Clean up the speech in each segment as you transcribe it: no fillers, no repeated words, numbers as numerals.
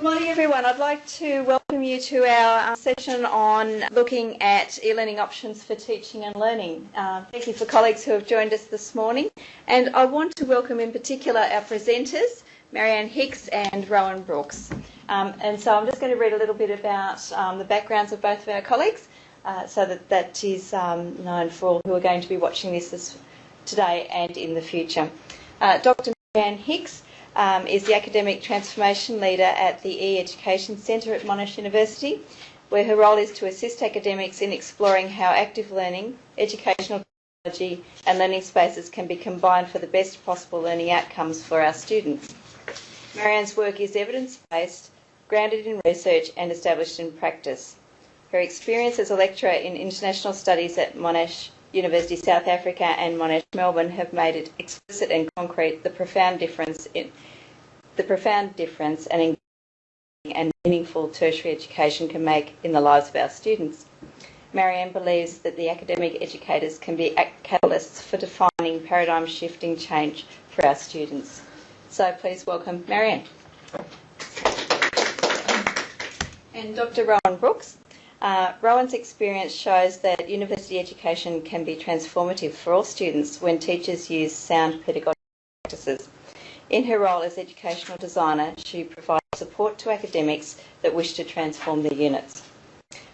morning everyone. I'd like to welcome you to our session on looking at e-learning options for teaching and learning. Thank you for colleagues who have joined us this morning. And I want to welcome in particular our presenters, Marion Hicks and Rowan Brooks. And so I'm just going to read a little bit about the backgrounds of both of our colleagues so that is known for all who are going to be watching this today and in the future. Dr. Marion Hicks is the Academic Transformation Leader at the eEducation Centre at Monash University, where her role is to assist academics in exploring how active learning, educational technology and learning spaces can be combined for the best possible learning outcomes for our students. Marion's work is evidence-based, grounded in research and established in practice. Her experience as a lecturer in international studies at Monash University, South Africa and Monash, Melbourne have made it explicit and concrete the profound difference and meaningful tertiary education can make in the lives of our students. Marion believes that the academic educators can be catalysts for defining paradigm-shifting change for our students. So please welcome Marion. And Dr. Rowan Brooks. Rowan's experience shows that university education can be transformative for all students when teachers use sound pedagogical practices. In her role as educational designer, she provides support to academics that wish to transform their units.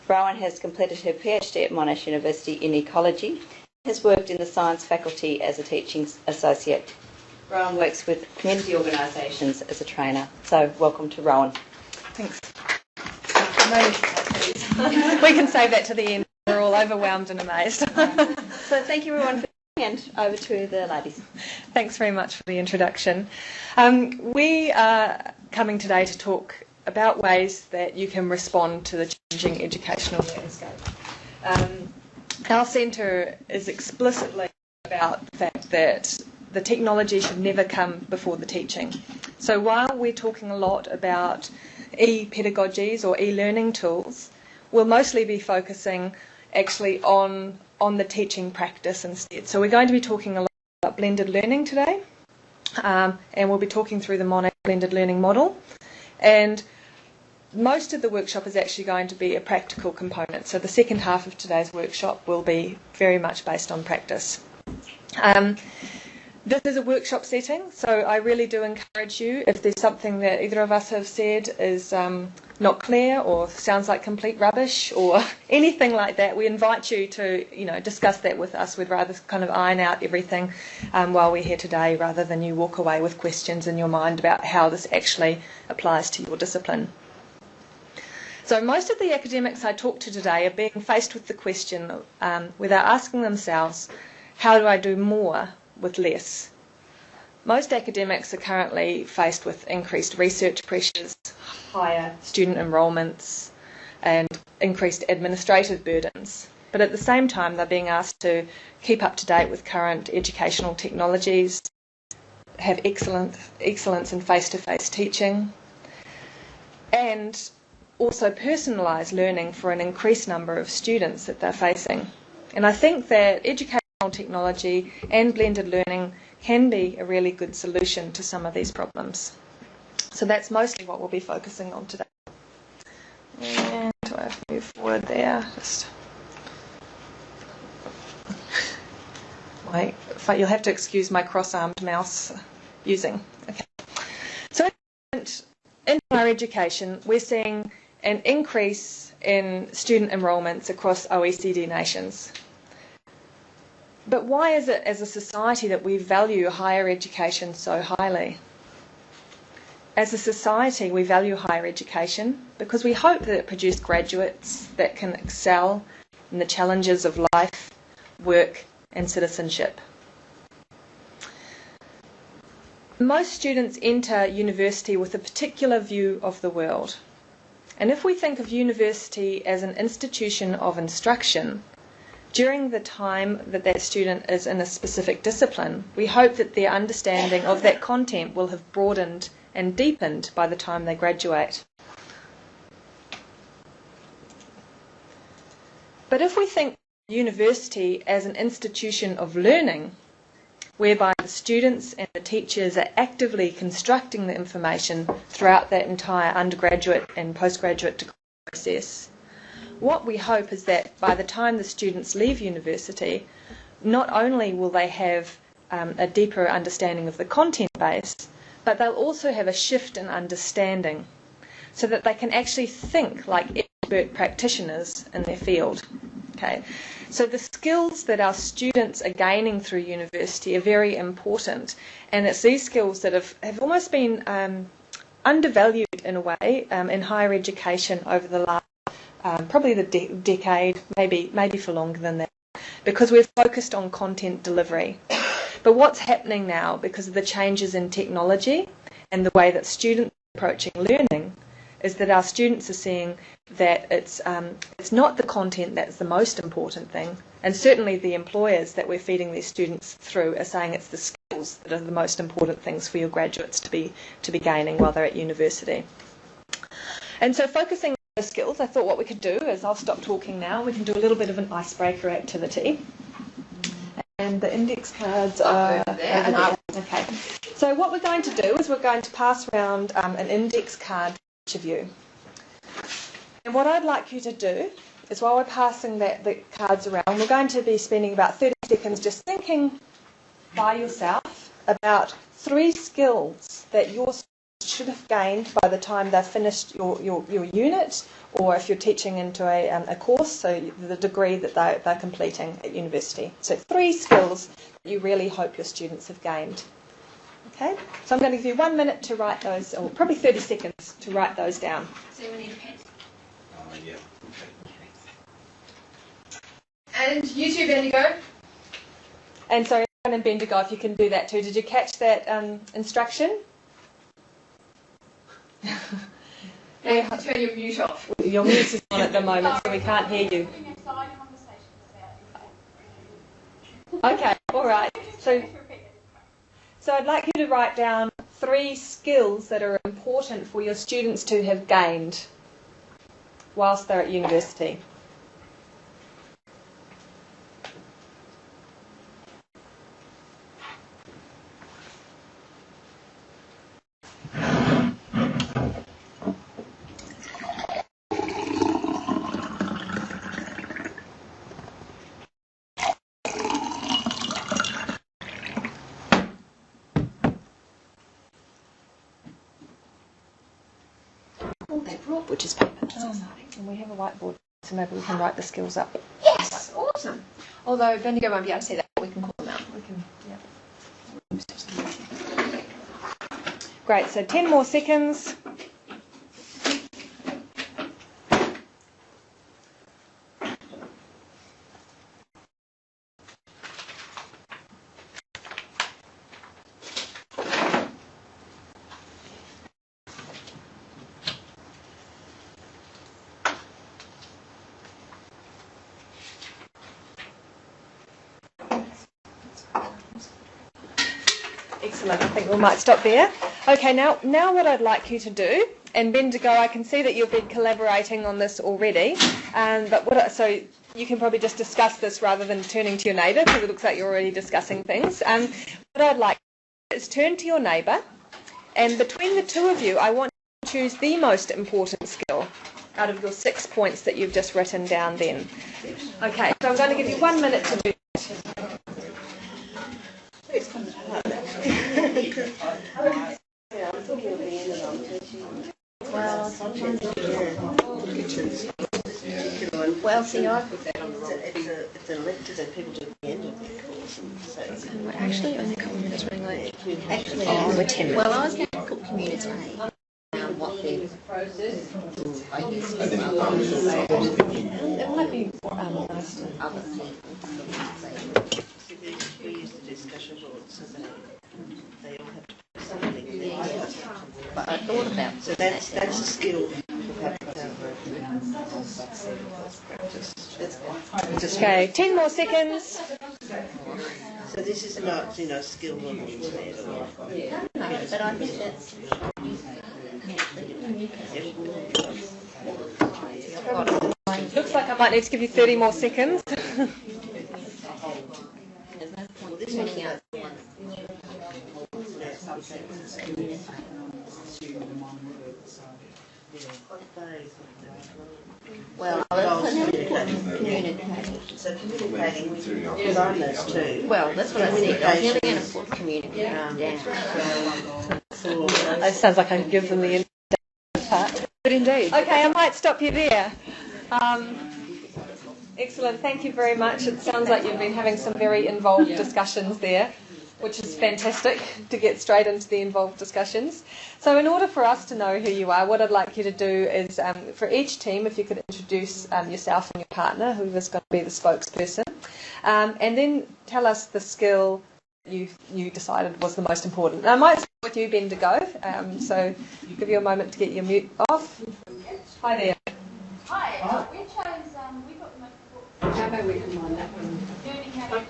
Rowan has completed her PhD at Monash University in ecology and has worked in the science faculty as a teaching associate. Rowan works with community organisations as a trainer. So welcome to Rowan. Thanks. We can save that to the end. We're all overwhelmed and amazed. So thank you everyone for coming, and over to the ladies. Thanks very much for the introduction. We are coming today to talk about ways that you can respond to the changing educational landscape. Our centre is explicitly about the fact that the technology should never come before the teaching. So while we're talking a lot about e-pedagogies or e-learning tools, we'll mostly be focusing actually on the teaching practice instead. So we're going to be talking a lot about blended learning today, and we'll be talking through the Monash blended learning model. And most of the workshop is actually going to be a practical component. So the second half of today's workshop will be very much based on practice. This is a workshop setting, so I really do encourage you, if there's something that either of us have said is not clear or sounds like complete rubbish or anything like that, we invite you to discuss that with us. We'd rather kind of iron out everything while we're here today rather than you walk away with questions in your mind about how this actually applies to your discipline. So most of the academics I talk to today are being faced with the question where they're asking themselves, how do I do more with less? Most academics are currently faced with increased research pressures, higher student enrolments and increased administrative burdens. But at the same time they're being asked to keep up to date with current educational technologies, have excellence in face-to-face teaching and also personalise learning for an increased number of students that they're facing. And I think that educational technology and blended learning can be a really good solution to some of these problems. So that's mostly what we'll be focusing on today. And do I have to move forward there? You'll have to excuse my cross-armed mouse using. Okay. So in our education, we're seeing an increase in student enrolments across OECD nations. But why is it as a society that we value higher education so highly? As a society, we value higher education because we hope that it produces graduates that can excel in the challenges of life, work and citizenship. Most students enter university with a particular view of the world. And if we think of university as an institution of instruction, during the time that that student is in a specific discipline, we hope that their understanding of that content will have broadened and deepened by the time they graduate. But if we think of university as an institution of learning, whereby the students and the teachers are actively constructing the information throughout that entire undergraduate and postgraduate degree process. What we hope is that by the time the students leave university, not only will they have a deeper understanding of the content base, but they'll also have a shift in understanding so that they can actually think like expert practitioners in their field. Okay, so the skills that our students are gaining through university are very important, and it's these skills that have almost been undervalued in a way in higher education over the last probably the decade, maybe for longer than that, because we're focused on content delivery. But what's happening now, because of the changes in technology and the way that students are approaching learning, is that our students are seeing that it's not the content that's the most important thing, and certainly the employers that we're feeding these students through are saying it's the skills that are the most important things for your graduates to be gaining while they're at university. And so focusing on the skills, I thought what we could do is, I'll stop talking now, we can do a little bit of an icebreaker activity. And the index cards are over there. Okay. So what we're going to do is we're going to pass around an index card to each of you. And what I'd like you to do is, while we're passing the cards around, we're going to be spending about 30 seconds just thinking by yourself about 3 skills that your students should have gained by the time they've finished your unit, or if you're teaching into a course, so the degree that they're completing at university. So 3 skills that you really hope your students have gained. Okay, so I'm going to give you 1 minute to write those, or probably 30 seconds to write those down. So we need a pen. Yeah. And you too, Bendigo. And so, and Bendigo, if you can do that too. Did you catch that instruction? Now you have to turn your mute off. Your mute is on at the moment, so we can't hear you. Okay, all right. So I'd like you to write down 3 skills that are important for your students to have gained whilst they're at university. They brought butcher's paper. And we have a whiteboard, so maybe we can write the skills up. Yes, awesome. Although Bendigo won't be able to see that, we can call them out. We can, yeah. Great, so 10 more seconds. Excellent, I think we might stop there. Okay, now what I'd like you to do, and Bendigo, I can see that you've been collaborating on this already, so you can probably just discuss this rather than turning to your neighbour, because it looks like you're already discussing things. What I'd like is turn to your neighbour, and between the two of you, I want you to choose the most important skill out of your 6 points that you've just written down then. Okay, so I'm going to give you 1 minute to do that. Well, see, it's elected and people do the end of the course. So we're actually only a couple of minutes running late. actually, We're 10 minutes. Well, I was going to put community what the I guess It might be nice to... other people. we use the discussion boards so they all have to put something there. But I thought about So that's a skill. Okay, 10 more seconds. So this is not, skill on the internet or... no, but I think that's Looks like I might need to give you 30 more seconds. there's no point in taking out Well, communicating. So communicating, we can combine those two. Well, that's what I said. I was nearly going to put communicating down. It sounds like I can give them the part. But indeed. Okay, I might stop you there. Excellent, thank you very much. It sounds like you've been having some very involved discussions there, which is fantastic to get straight into the involved discussions. So in order for us to know who you are, what I'd like you to do is, for each team, if you could introduce yourself and your partner, whoever's going to be the spokesperson, and then tell us the skill you decided was the most important. And I might start with you, Ben, to go. So give you a moment to get your mute off. Hi there. Hi, we chose, we got the most important. How about we combine that one? Learning how to learn.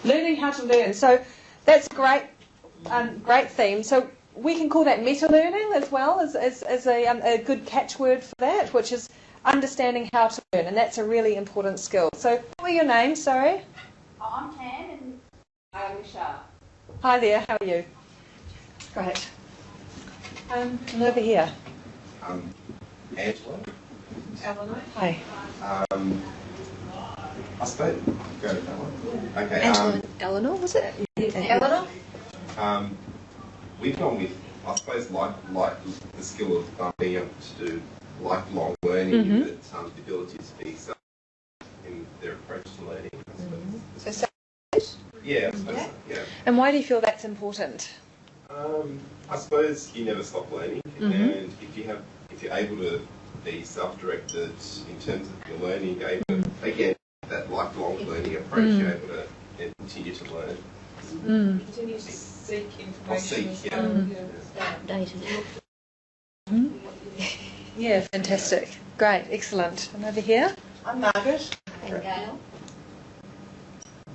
Learning how to learn. So that's a great theme. So we can call that meta-learning as well as a good catchword for that, which is understanding how to learn, and that's a really important skill. So what were your names, sorry? I'm Tam and I'm Michelle. Hi there, how are you? Great. And over here. Angela. Eleanor. Hi. I suppose go with that one. Okay. Angela, Eleanor, was it? Eleanor? We've gone with, I suppose, like the skill of being able to do lifelong learning, but the ability to speak self in their approach to learning. I suppose. So Yeah, I suppose so, yeah. And why do you feel that's important? I suppose you never stop learning, and if you're able to be self-directed in terms of your learning, you're able to, again, that lifelong learning approach, you're able to continue to learn. Continue to seek information. Yeah, fantastic. Great, excellent. And over here? I'm Margaret. And Gail.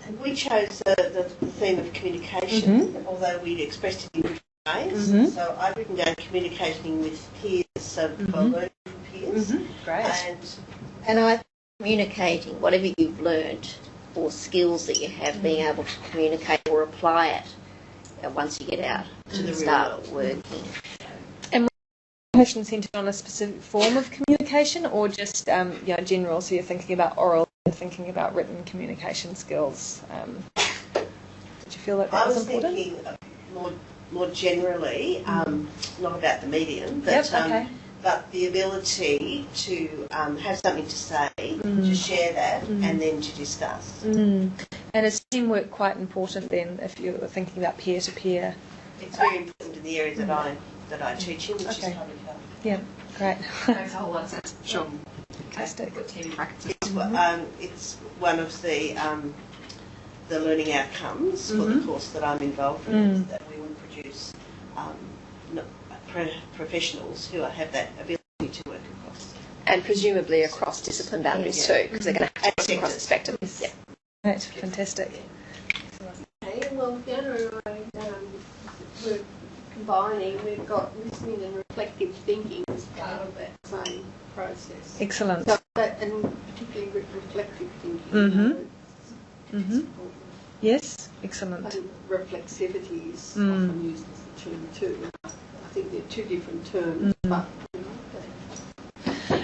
And we chose the theme of communication, although we'd expressed it in different ways. So I've written down communicating with peers, so for learning from peers. Great. And I communicating whatever you've learned or skills that you have, being able to communicate or apply it once you get out To the and start real working. And communication centred on a specific form of communication, or just general? So you're thinking about oral, you're thinking about written communication skills. Did you feel that I was was important? thinking more generally, not about the medium, but but the ability to have something to say, to share that, and then to discuss. And is teamwork quite important then, if you're thinking about peer-to-peer? It's very important in the area that I teach in, which is public health. Yeah, great. Sure. Fantastic. It's one of the learning outcomes for the course that I'm involved in, is that we would produce professionals who have that ability to work across. And presumably across discipline boundaries too, because they're going to have to work across the spectrum. Yeah. Right, fantastic. Okay, well, the other we're combining, we've got listening and reflective thinking as part of that same process. Excellent. So and particularly reflective thinking. Yes, excellent. And reflexivity is often used as a term too. I think they're two different terms, but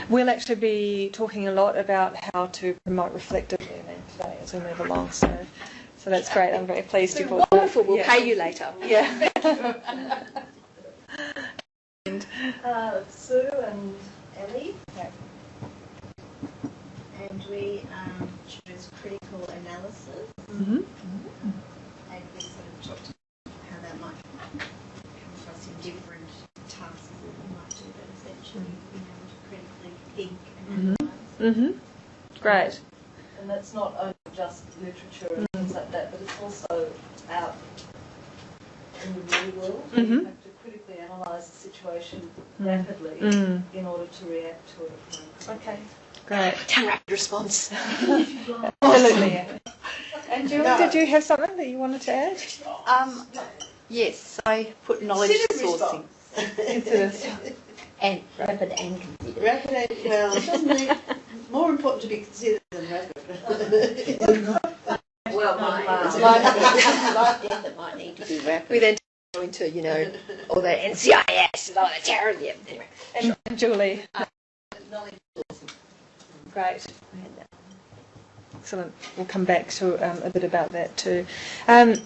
we'll actually be talking a lot about how to promote reflective learning today as we move along. So that's great. I'm very pleased you brought that. Wonderful. We'll pay you later. Yeah. Sue and Ellie. And we choose critical analysis. And we sort of talked about how that might come across in different tasks that we might do, but essentially being able to critically think and analyse. Great. And that's not only just literature and things like that, but it's also out in the real world. You have to critically analyse the situation rapidly in order to react to it. Okay. Great. Rapid response. Absolutely. And Julie, did you have something that you wanted to add? Yes, I put knowledge sourcing. And rapid and considered. Rapid and, well, it doesn't need, more important to be considered than rapid. Well, life death, it might need to be rapid. We then going to, you know, all the NCIS, all the terror. Yeah, anyway. And Julie. Knowledge is awesome. Great. Excellent. We'll come back to a bit about that too. And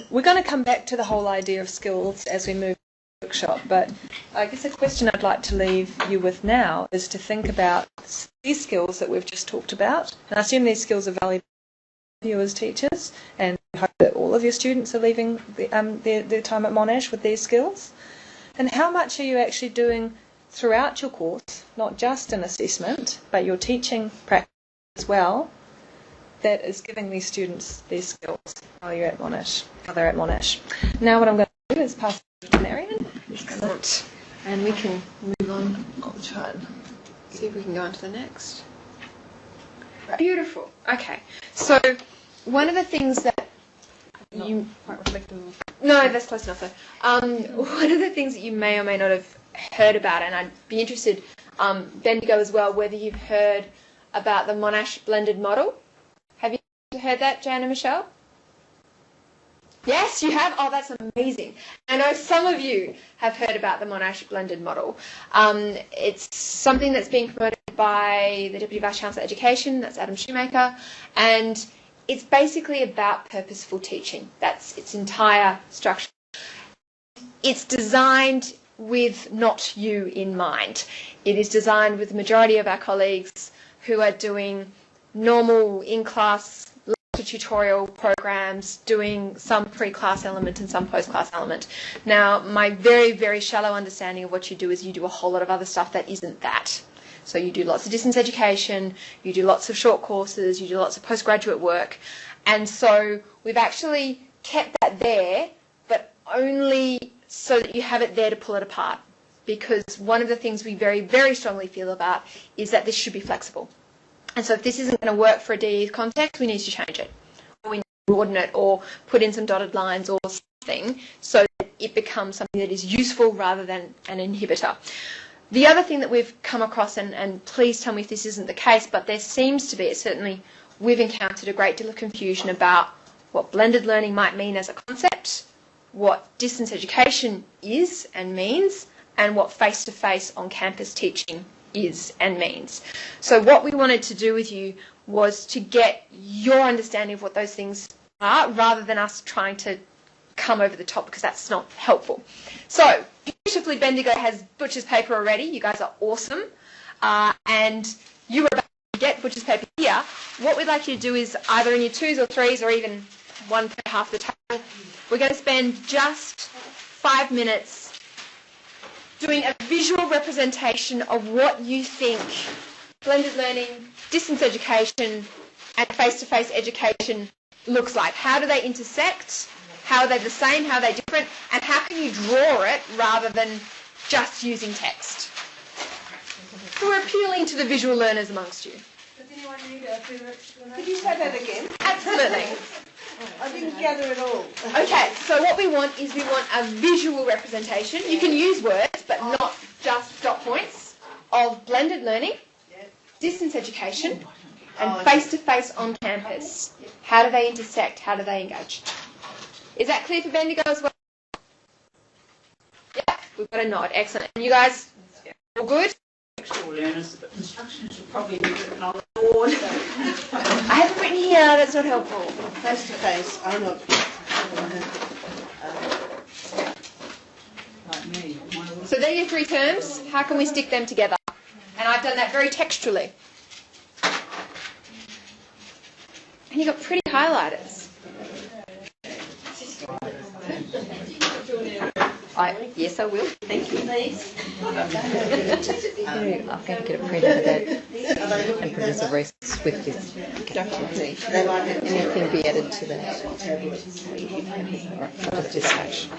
we're going to come back to the whole idea of skills as we move to the workshop, but I guess a question I'd like to leave you with now is to think about these skills that we've just talked about. And I assume these skills are valuable to you as teachers, and I hope that all of your students are leaving their time at Monash with these skills. And how much are you actually doing throughout your course, not just an assessment, but your teaching practice as well, that is giving these students these skills while you're at Monash, while they're at Monash. Now what I'm going to do is pass it to Marion. Excellent. And we can move on. I'll try and see if we can go on to the next. Right. Beautiful. Okay. So one of the things that you... No, that's close enough though. One of the things that you may or may not have heard about, and I'd be interested, Bendigo as well, whether you've heard about the Monash blended model. Have you heard that, Jan and Michelle? Yes, you have? Oh, that's amazing. I know some of you have heard about the Monash blended model. It's something that's being promoted by the Deputy Vice-Chancellor of Education, that's Adam Shoemaker, and it's basically about purposeful teaching. That's its entire structure. It's designed with not you in mind. It is designed with the majority of our colleagues who are doing normal in-class tutorial programs, doing some pre-class element and some post-class element. Now, my very, very shallow understanding of what you do is you do a whole lot of other stuff that isn't that. So you do lots of distance education, you do lots of short courses, you do lots of postgraduate work, and so we've actually kept that there, but only so that you have it there to pull it apart. Because one of the things we very, very strongly feel about is that this should be flexible. And so if this isn't going to work for a DE context, we need to change it. Or we need to broaden it or put in some dotted lines or something so that it becomes something that is useful rather than an inhibitor. The other thing that we've come across, and please tell me if this isn't the case, but there seems to be, certainly we've encountered a great deal of confusion about what blended learning might mean as a concept, what distance education is and means, and what face-to-face on-campus teaching is and means. So what we wanted to do with you was to get your understanding of what those things are rather than us trying to come over the top, because that's not helpful. So beautifully Bendigo has Butcher's paper already. You guys are awesome. And you were about to get Butcher's paper here. What we'd like you to do is either in your 2s or 3s or even one per half the table, we're going to spend just 5 minutes doing a visual representation of what you think blended learning, distance education, and face-to-face education looks like. How do they intersect? How are they the same? How are they different? And how can you draw it rather than just using text? So we're appealing to the visual learners amongst you. Does anyone need a further explanation? Could you say that again? Absolutely. I didn't gather it all. Okay, so what we want is we want a visual representation. You can use words, but not just dot points, of blended learning, distance education, and face-to-face on campus. How do they intersect? How do they engage? Is that clear for Bendigo as well? Yeah, we've got a nod. Excellent. And you guys, all good? Learners, but instructions should probably be written on the board. I haven't written here, that's not helpful. Face to face, I'm not. Like me. So they're your 3 terms. How can we stick them together? And I've done that very textually. And you've got pretty highlighters. Yes, I will. Thank you. I'm going to get a print of that and produce a very swift document. Anything be added to that? Just dispatch.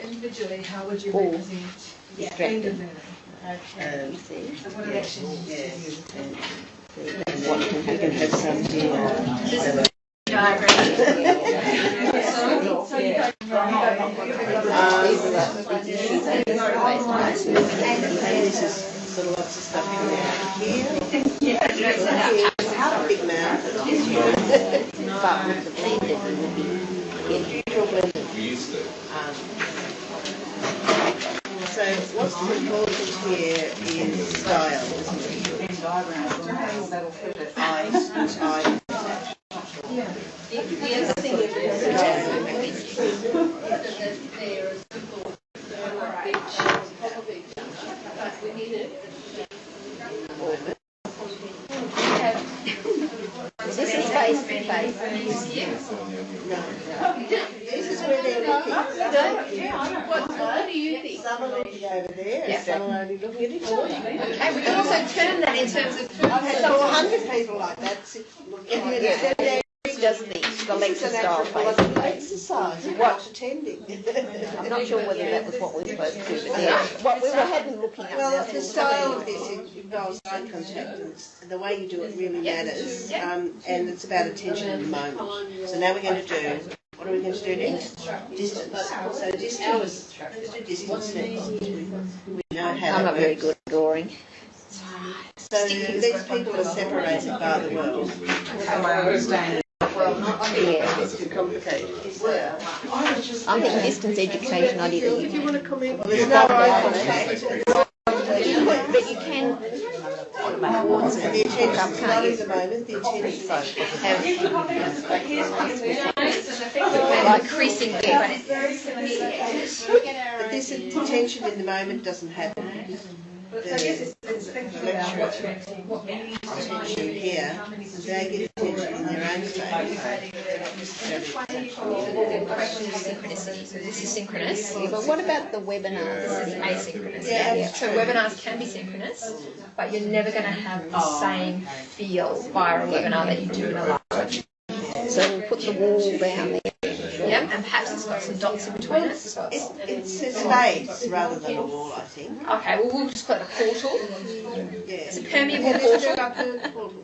Individually, how would you represent blended learning? What actions you use? You can have some this is sort of lots of stuff coming out here. a big mountain. But with the blended, we will be getting blended. So what's important here is style, isn't it? The other thing is This is face to face. This is where they're looking. what do you think? Some are looking over there, and some are only looking at each other. Okay, we can also term that in terms of. I've had 400 people like that looking at each other. It's just the lecture style face to face. Exercise, you're not attending. I'm not sure whether that was what we were supposed to do, but yeah, what we were having looking at. Well, the style of this involves eye contact, and the way you do it really matters, and it's about attention in the moment. So now we're going to do, what are we going to do next? Distance. So distance, let's do distance next. We know how I'm not that very works. good at drawing. So these people are separated by the world. Yeah. It's too complicated. I'm thinking distance education, I'd either use. Well, there's no eye contact. But you can. And the attention's not at the moment, the attention Like increasing there. but this attention in the moment doesn't happen. The lecturer attention here, they get attention in their own space. Synchronicity. So this is synchronous. But what about the webinars? This is asynchronous. Yeah. So webinars can be synchronous, but you're never going to have the same feel via a webinar that you do in a live lecture. So we'll put the wall down there. Yep, and perhaps it's got some dots in between it. It's a space rather than a wall, I think. Okay, well we'll just call it a portal. Yeah. It's a permeable portal.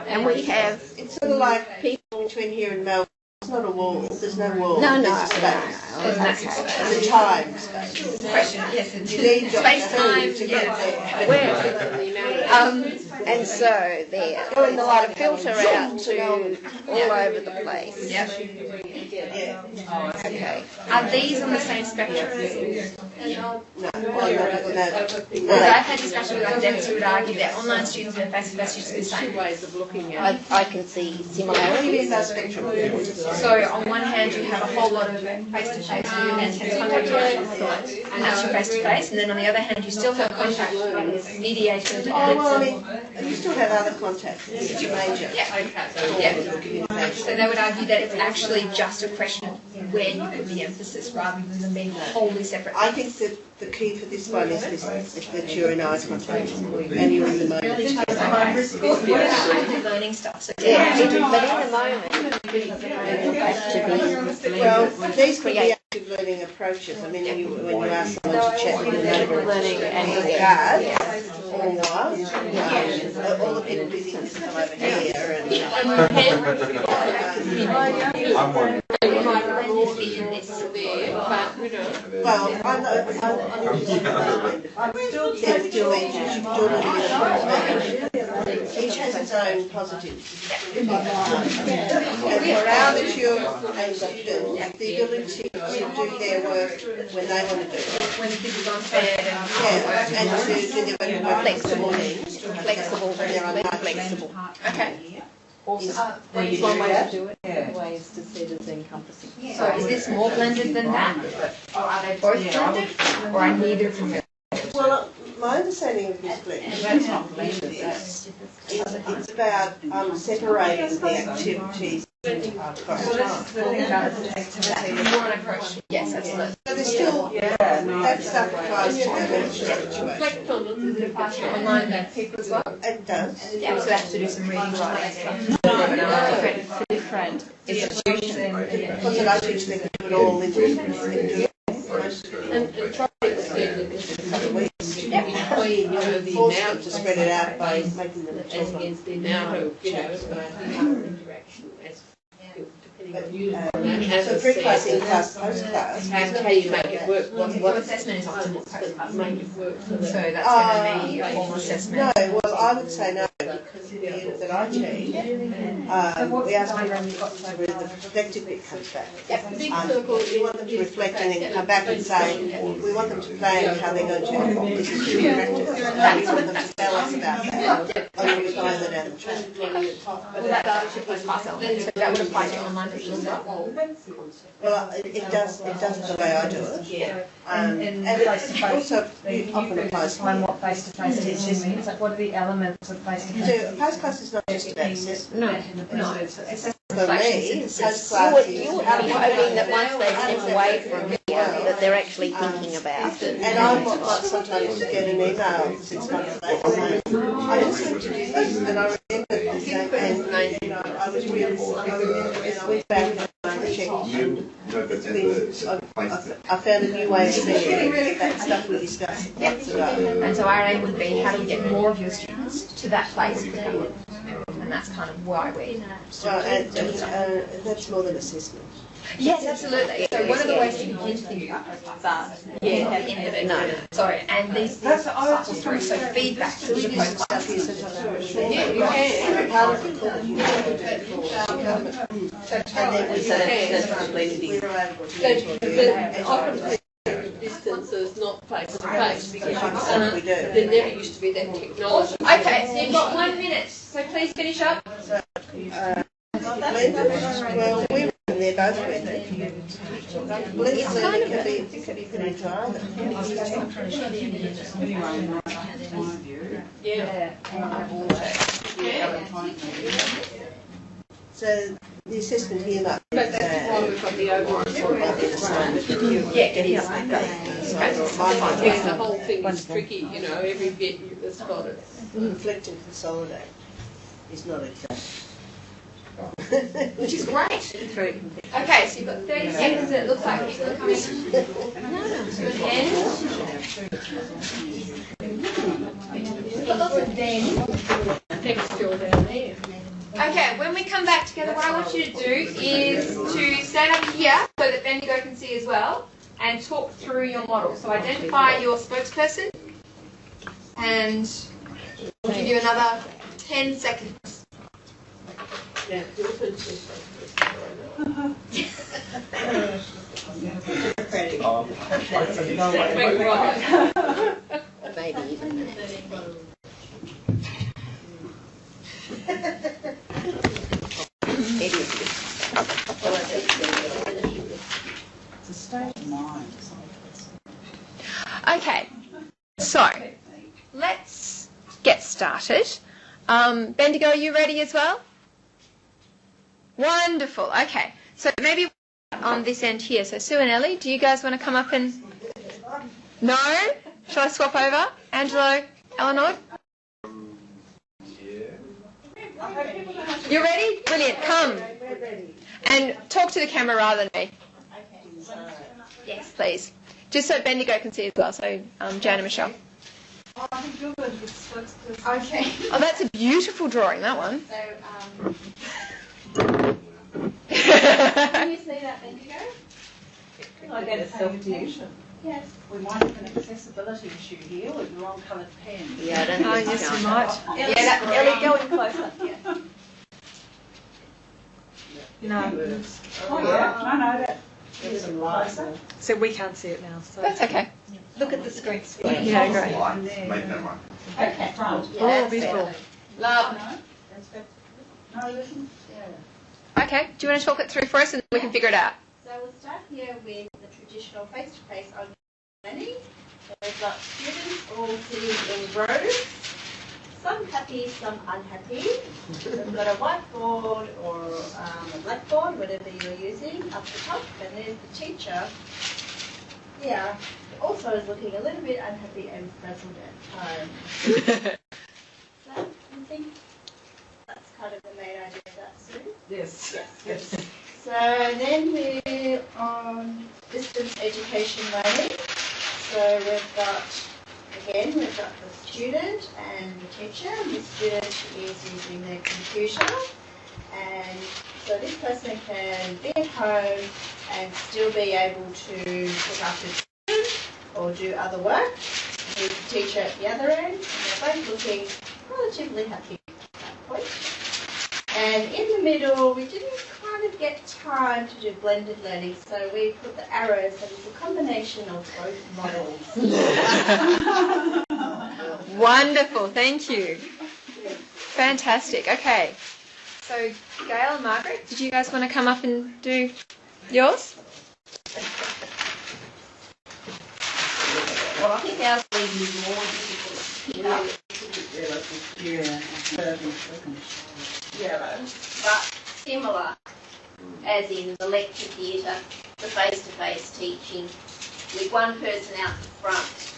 And we have It's sort of like people between here and Melbourne. It's not a wall. There's no wall. no. There's a space. Okay. It's a time space. Question, yes, You need space-time, to get there. Where? And so there, and like a filter out to all over the place. Yep. Yeah. Okay. Are these on the same spectrum? No. Because I've had discussions with academics who would argue that online students and face-to-face students are the same. ways of looking at it. I can see What do you similarities. mean by spectrum? So on one hand you have a whole lot of face-to-face and intense contact, and that's your face-to-face, and then on the other hand you still have contact mediated. Oh, well, I mean, you still have other contacts. It's your major. Yeah. Communication. So they would argue that it's actually just a question of where you put the emphasis rather than them being wholly separate. I think that the key for this one is that you're in eye contact and you're in the moment. What about active learning stuff? So Yeah, but in the moment, Well, these could be active learning approaches. I mean, when you ask someone to chat with another learning and regard, or all the people busy can come over here and. Well, I'm still there with your age. Each has its own positives. And now that you're a student, the ability to do their work when they want to do it. when the kids are gone to bed and And to do their work flexible, flexible, flexible. Okay. Awesome. There's one way to do it, the other way is to set as encompassing. So is this more blended than that? Or are they both blended? Or are neither of them? Well, my understanding of this blend is it's about separating the activities across time. More an approach. Yes, absolutely. So there's still, that stuff applies to the situation. Online people as well? It does. Yeah, so they have to do some reading right stuff. Different institutions. Because I teach them to put all into And try to force them to spread it out by making them talk. against the amount of, interaction as depending on you. So pre-class, in-class, post-class. How you make it work? What assessment is optimal? Make it work so that. So that's going to be a formal assessment. No, well, I would say no. because in the unit that I teach, we ask people to read the reflective bit comes back. We want them to reflect and then come back and say, we want them to plan how they're going to this is true practice. We want them to tell us about that. And we find that down the track. Well, that data should be myself, so that would apply to online teaching as well. Well, it does the way I do it. Yeah. And also it often applies to Define what face-to-face teaching means. Like, what are the elements of face-to-face? So post-class is not just about assessment. No. For me, post-class is... You're hoping that once they step away from here, that they're actually thinking about it. And I might sometimes get an email 6 months later saying, I just want to do this, and I remember this, and you know, I was really, and I went back and I checked. I found a new way of seeing that stuff we discussed months ago. And so our aim would be, how do we get more of your students to that place? And that's kind of why we... And that's more than assessment. Yes, absolutely. So one of the ways to begin to think about post-class sorry, and these cycle through, so feedback through the post-class. Yeah, you can. Part of the course, you can do that and then we say, distance is not face to face because we do. there never used to be that technology. Okay, so you've got 1 minute, so please finish up. Well, we're they're both blended. Blended learning can be pretty dry. So the assessment here might be But that's why we've got the overall sort of the whole thing is tricky, you know, every bit has got it. Reflect and consolidate is not exact. Which is great. Okay, so you've got 30 seconds and it looks like people are coming to an end. We've got lots of then. Text still down there. Okay, when we come back together, what I want you to do is to stand up here so that Bendigo can see as well and talk through your model. So identify your spokesperson and we'll give you another 10 seconds. Yeah, Maybe even It's a state of mind. Okay, so let's get started. Bendigo, are you ready as well? Wonderful. Okay, so maybe on this end here. So Sue and Ellie, do you guys want to come up and... No? Shall I swap over? Angelo, Eleanor? You're ready? Brilliant. Come. And talk to the camera rather than me. Yes, please. Just so Bendigo can see as well. So Jan and Michelle. I think you're going to be the spokesperson. Okay. Oh, that's a beautiful drawing, that one. Can you see that, Bendigo? I get a self-fusion. Yes. We might have an accessibility issue here with the wrong coloured pen. Yeah, I don't think it's yes, going. you might. Ellie, go in closer. No. Oh yeah, no, that. There's some light. So we can't see it now. So. That's okay. Look at the screen. Yeah, great. Make that one. Okay, front. Oh, beautiful. Love. That's better. No, listen. Okay, do you want to talk it through for us and we can figure it out? So we'll start here with the traditional face-to-face online learning. So we've got students all sitting in rows, some happy, some unhappy. We've got a whiteboard or a blackboard, whatever you're using, up the top, and there's the teacher here also is looking a little bit unhappy and frazzled at home. So I think that's kind of the main idea of that, Sue. Yes. Yes. So then we're on distance education learning. So we've got the student and the teacher. The student is using their computer, and so this person can be at home and still be able to look after children or do other work. With the teacher at the other end, and they're both looking relatively happy. And in the middle, we didn't kind of get time to do blended learning, so we put the arrows, so it's a combination of both models. Wonderful, thank you. Fantastic. Okay. So, Gail and Margaret, did you guys want to come up and do yours? Well, I think ours will be more difficult to pick up. But similar, as in the lecture theatre, the face-to-face teaching, with one person out the front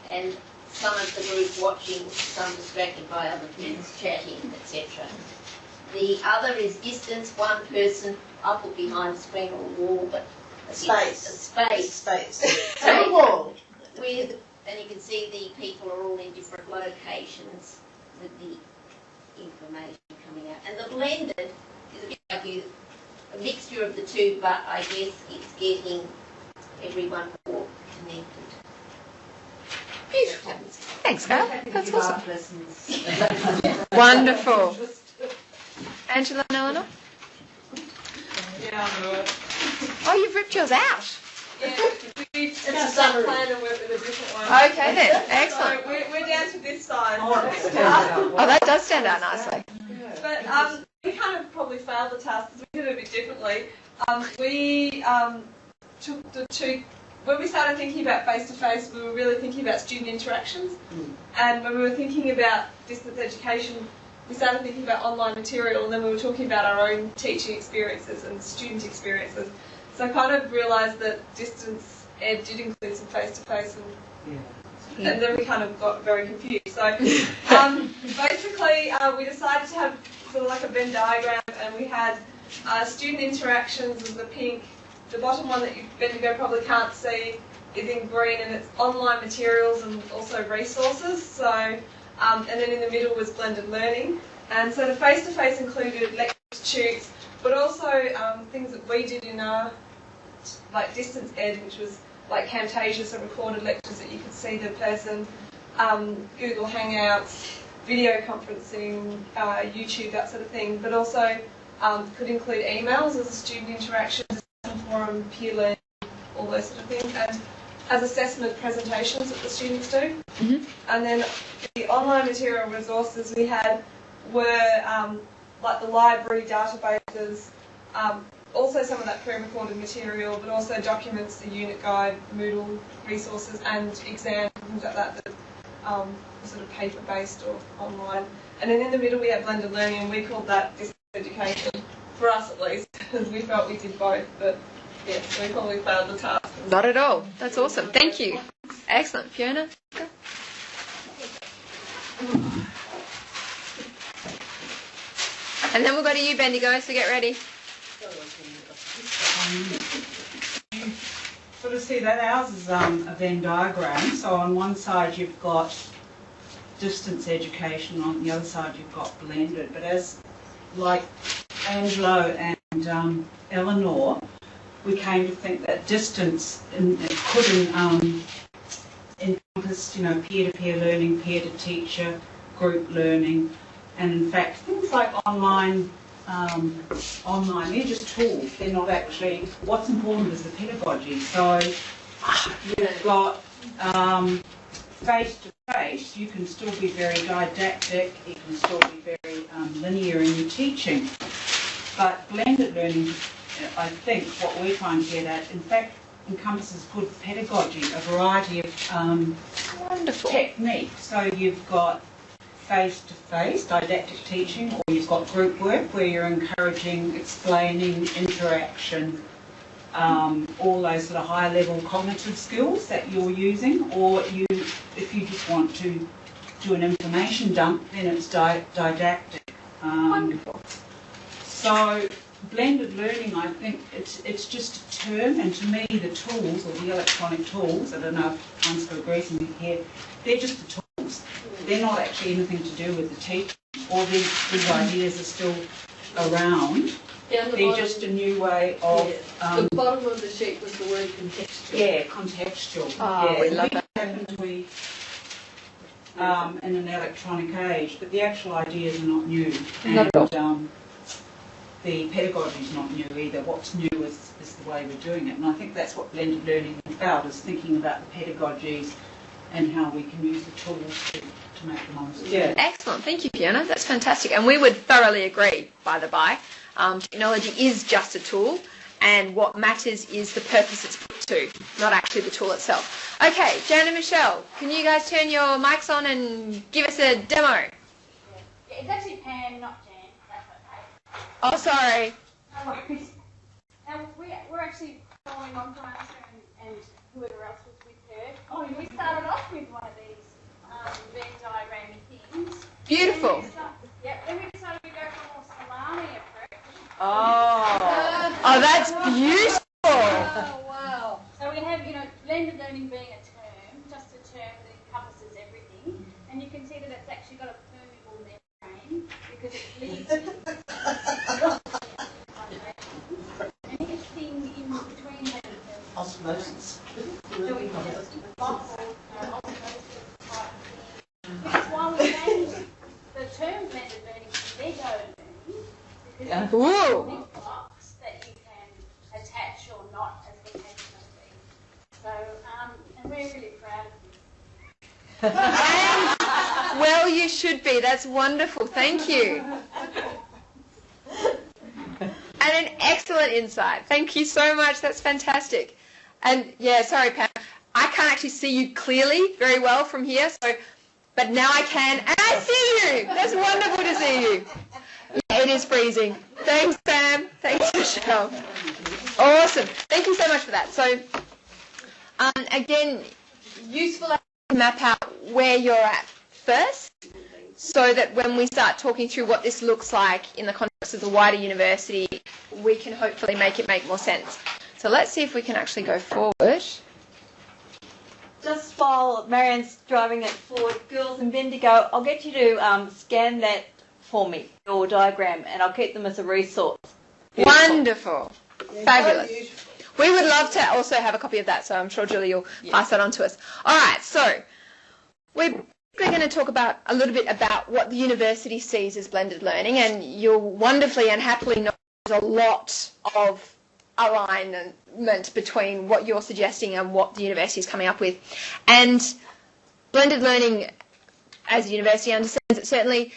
and some of the group watching, some distracted by other things, chatting, etc. The other is distance, one person up or behind a screen or a wall, but a space. So wall. With, and you can see the people are all in different locations with the information coming out. And the blended is a bit like a mixture of the two, but I guess it's getting everyone more connected. Beautiful. Thanks, Gail. That's awesome. Wonderful. Angela and Eleanor? Yeah, I'll do it. Oh, you've ripped yours out. Yeah, it's a summary. Plan and work with a different one. Okay then, excellent. So we're down to this side. Oh, that does stand out nicely. But we kind of probably failed the task because we did it a bit differently. We took the two, when we started thinking about face-to-face, we were really thinking about student interactions. And when we were thinking about distance education, we started thinking about online material, and then we were talking about our own teaching experiences and student experiences. So I kind of realised that distance ed did include some face-to-face, and then we kind of got very confused. So basically we decided to have sort of like a Venn diagram, and we had student interactions as the pink. The bottom one that you Bendigo probably can't see is in green, and it's online materials and also resources. So and then in the middle was blended learning. And so the face-to-face included lectures, tutors, but also things that we did in our like distance ed, which was like Camtasia, so recorded lectures that you could see the person, Google Hangouts, video conferencing, YouTube, that sort of thing, but also could include emails as a student interaction, forum, peer learning, all those sort of things, and as assessment presentations that the students do. And then the online material resources we had were like the library databases, also some of that pre-recorded material, but also documents, the unit guide, Moodle resources, and exams, things like that that were sort of paper-based or online. And then in the middle we had blended learning, and we called that distance education, for us at least, because we felt we did both, but yes, we probably failed the task. Not at all. That's awesome. Thank you. Excellent. Fiona? And then we'll go to you, Bendigo, so get ready. Sort of see that ours is a Venn diagram. So on one side you've got distance education, on the other side you've got blended. But as like Angelo and Eleanor, we came to think that distance could encompass, you know, peer-to-peer learning, peer-to-teacher, group learning, and in fact things like online, they're just tools. They're not actually. What's important is the pedagogy. So you've got face-to-face. You can still be very didactic. You can still be very linear in your teaching. But blended learning, I think, what we're trying to get at, in fact, encompasses good pedagogy, a variety of techniques. So you've got face-to-face didactic teaching, or you've got group work where you're encouraging, explaining, interaction, all those sort of high-level cognitive skills that you're using, or if you just want to do an information dump, then it's didactic. Wonderful. So blended learning, I think it's just a term, and to me the tools, or the electronic tools, I don't know if Ansgar agrees with me here, they're just the tools. They're not actually anything to do with the teaching. All these ideas are still around. Yeah, they're just a new way of... the bottom of the sheet was the word contextual. Yeah, contextual. Oh, yeah, we love that. Between, in an electronic age, but the actual ideas are not new. Not at all. And the pedagogy is not new either. What's new is the way we're doing it. And I think that's what blended learning is about, is thinking about the pedagogies and how we can use the tools to make them honest. Yeah. Excellent. Thank you, Fiona. That's fantastic. And we would thoroughly agree, by the by. Technology is just a tool, and what matters is the purpose it's put to, not actually the tool itself. Okay, Jan and Michelle, can you guys turn your mics on and give us a demo? Yeah, it's actually Pam, not Jan. That's okay. Oh, sorry. No worries. Now, we're actually following on from Alistair and whoever else was with her. Oh, we started off with one of these Venn diagram things. Beautiful. Then we decided to go for a more salami approach. Oh, that's beautiful. Oh, wow. So we have, blended learning being a term, just a term that encompasses everything. And you can see that it's actually got a permeable membrane because it leads anything in between that. Osmosis. Because while we changed the term blended learning to Lego learning, because Yeah. it's building blocks that you can attach or not, as the case may be. So, and we're really proud of this. Well, you should be. That's wonderful. Thank you. And an excellent insight. Thank you so much. That's fantastic. And yeah, sorry, Pam. I can't actually see you clearly very well from here, but now I can, and I see you. That's wonderful to see you. Yeah, it is freezing. Thanks, Pam. Thanks, Michelle. Awesome. Thank you so much for that. So, again, useful to map out where you're at first, so that when we start talking through what this looks like in the context of the wider university, we can hopefully make it make more sense. So let's see if we can actually go forward. Just while Marion's driving it forward, girls and Bendigo, I'll get you to scan that for me, your diagram, and I'll keep them as a resource. Beautiful. Wonderful. Fabulous. We would love to also have a copy of that, so I'm sure Julie will pass that on to us. All right, so we're going to talk about a little bit about what the university sees as blended learning, and you'll wonderfully and happily know there's a lot of alignment between what you're suggesting and what the university is coming up with. And blended learning, as the university understands it, certainly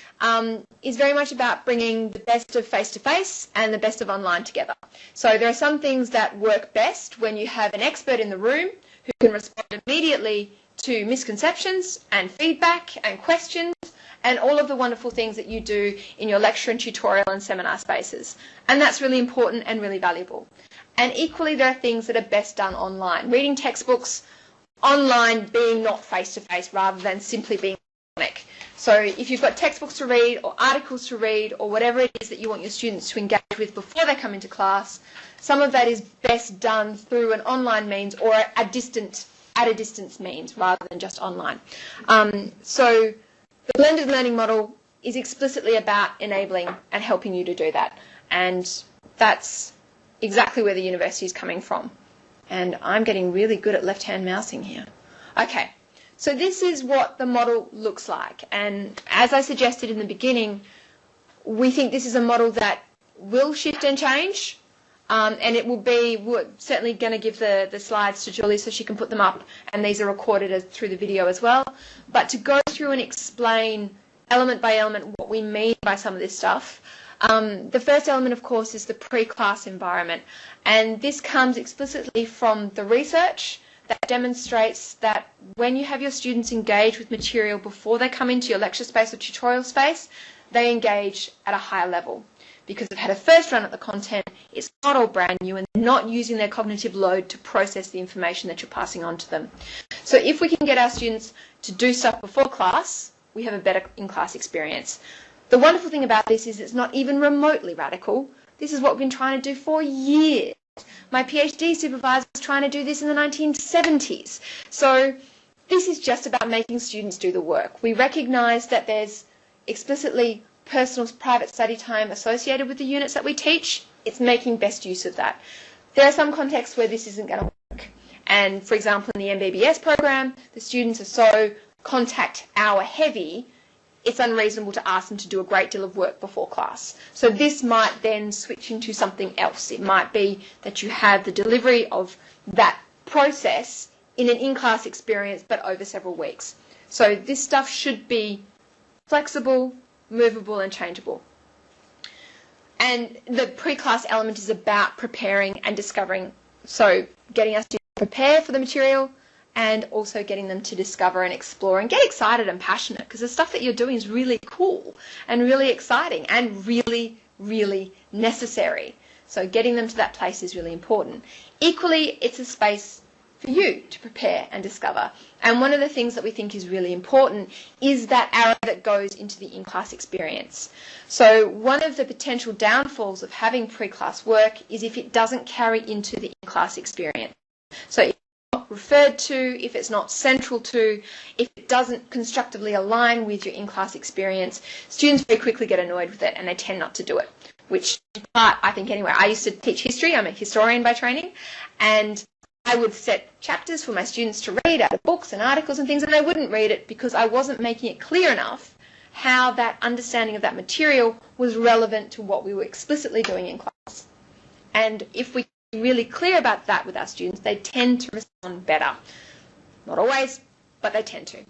is very much about bringing the best of face-to-face and the best of online together. So there are some things that work best when you have an expert in the room who can respond immediately to misconceptions and feedback and questions and all of the wonderful things that you do in your lecture and tutorial and seminar spaces. And that's really important and really valuable. And equally, there are things that are best done online. Reading textbooks online being not face-to-face rather than simply being electronic. So if you've got textbooks to read or articles to read or whatever it is that you want your students to engage with before they come into class, some of that is best done through an online means or at a distance means rather than just online. So the blended learning model is explicitly about enabling and helping you to do that. And that's exactly where the university is coming from. And I'm getting really good at left-hand mousing here. Okay, so this is what the model looks like. And as I suggested in the beginning, we think this is a model that will shift and change. And it will be, we're certainly going to give the slides to Julie so she can put them up, and these are recorded through the video as well. But to go through and explain element by element what we mean by some of this stuff, the first element, of course, is the pre-class environment. And this comes explicitly from the research that demonstrates that when you have your students engage with material before they come into your lecture space or tutorial space, they engage at a higher level. Because they've had a first run at the content, it's not all brand new, and they're not using their cognitive load to process the information that you're passing on to them. So if we can get our students to do stuff before class, we have a better in-class experience. The wonderful thing about this is it's not even remotely radical. This is what we've been trying to do for years. My PhD supervisor was trying to do this in the 1970s. So this is just about making students do the work. We recognise that there's explicitly personal private study time associated with the units that we teach. It's making best use of that. There are some contexts where this isn't going to work. And for example, in the MBBS program, the students are so contact hour heavy, it's unreasonable to ask them to do a great deal of work before class. So this might then switch into something else. It might be that you have the delivery of that process in an in-class experience, but over several weeks. So this stuff should be flexible, movable, and changeable. And the pre-class element is about preparing and discovering. So getting us to prepare for the material and also getting them to discover and explore and get excited and passionate, because the stuff that you're doing is really cool and really exciting and really, really necessary. So getting them to that place is really important. Equally, it's a space for you to prepare and discover. And one of the things that we think is really important is that arrow that goes into the in-class experience. So one of the potential downfalls of having pre-class work is if it doesn't carry into the in-class experience. So if it's not referred to, if it's not central to, if it doesn't constructively align with your in-class experience, students very quickly get annoyed with it and they tend not to do it, which in part, I think anyway, I used to teach history. I'm a historian by training, and I would set chapters for my students to read out of books and articles and things, and they wouldn't read it because I wasn't making it clear enough how that understanding of that material was relevant to what we were explicitly doing in class. And if we are really clear about that with our students, they tend to respond better. Not always, but they tend to.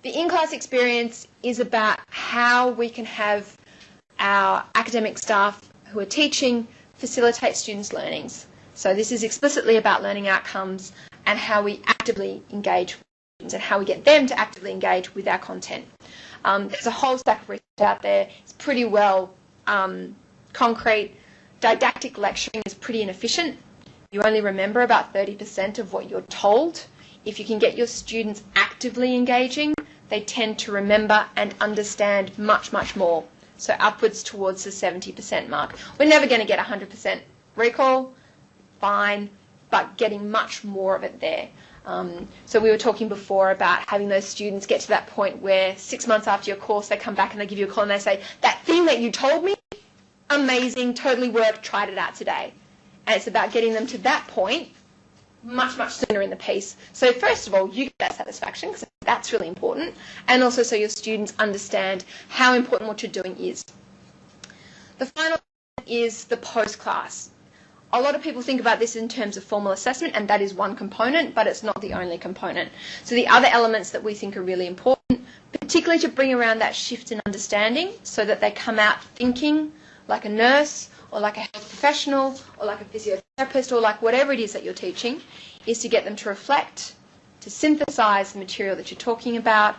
The in-class experience is about how we can have our academic staff who are teaching facilitate students' learnings. So this is explicitly about learning outcomes and how we actively engage with students and how we get them to actively engage with our content. There's a whole stack of research out there. It's pretty well concrete. Didactic lecturing is pretty inefficient. You only remember about 30% of what you're told. If you can get your students actively engaging, they tend to remember and understand much, much more. So upwards towards the 70% mark. We're never going to get 100% recall. Fine, but getting much more of it there. So we were talking before about having those students get to that point where 6 months after your course they come back and they give you a call and they say, that thing that you told me, amazing, totally worked, tried it out today. And it's about getting them to that point much, much sooner in the piece. So first of all, you get that satisfaction because that's really important, and also so your students understand how important what you're doing is. The final is the post-class. A lot of people think about this in terms of formal assessment, and that is one component, but it's not the only component. So the other elements that we think are really important, particularly to bring around that shift in understanding so that they come out thinking like a nurse or like a health professional or like a physiotherapist or like whatever it is that you're teaching, is to get them to reflect, to synthesize the material that you're talking about,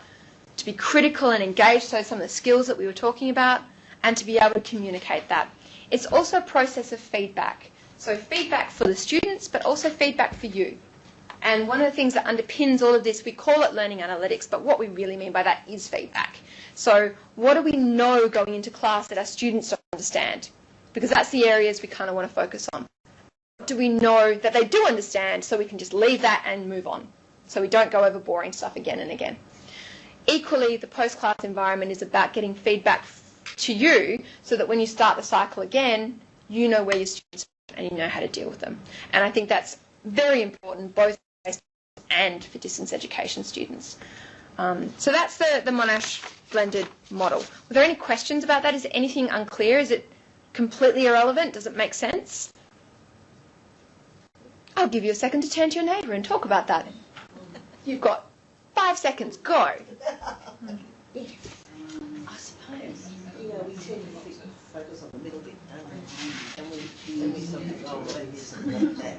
to be critical and engaged, so some of the skills that we were talking about, and to be able to communicate that. It's also a process of feedback. So feedback for the students, but also feedback for you. And one of the things that underpins all of this, we call it learning analytics, but what we really mean by that is feedback. So what do we know going into class that our students don't understand? Because that's the areas we kind of want to focus on. What do we know that they do understand so we can just leave that and move on, so we don't go over boring stuff again and again? Equally, the post-class environment is about getting feedback to you so that when you start the cycle again, you know where your students are and you know how to deal with them. And I think that's very important, both for face-to-face and for distance education students. So that's the Monash blended model. Were there any questions about that? Is there anything unclear? Is it completely irrelevant? Does it make sense? I'll give you a second to turn to your neighbour and talk about that. You've got 5 seconds. Go. Yes. I suppose, we tend to focus on the middle bit, don't we? And we sort of go like this and like that.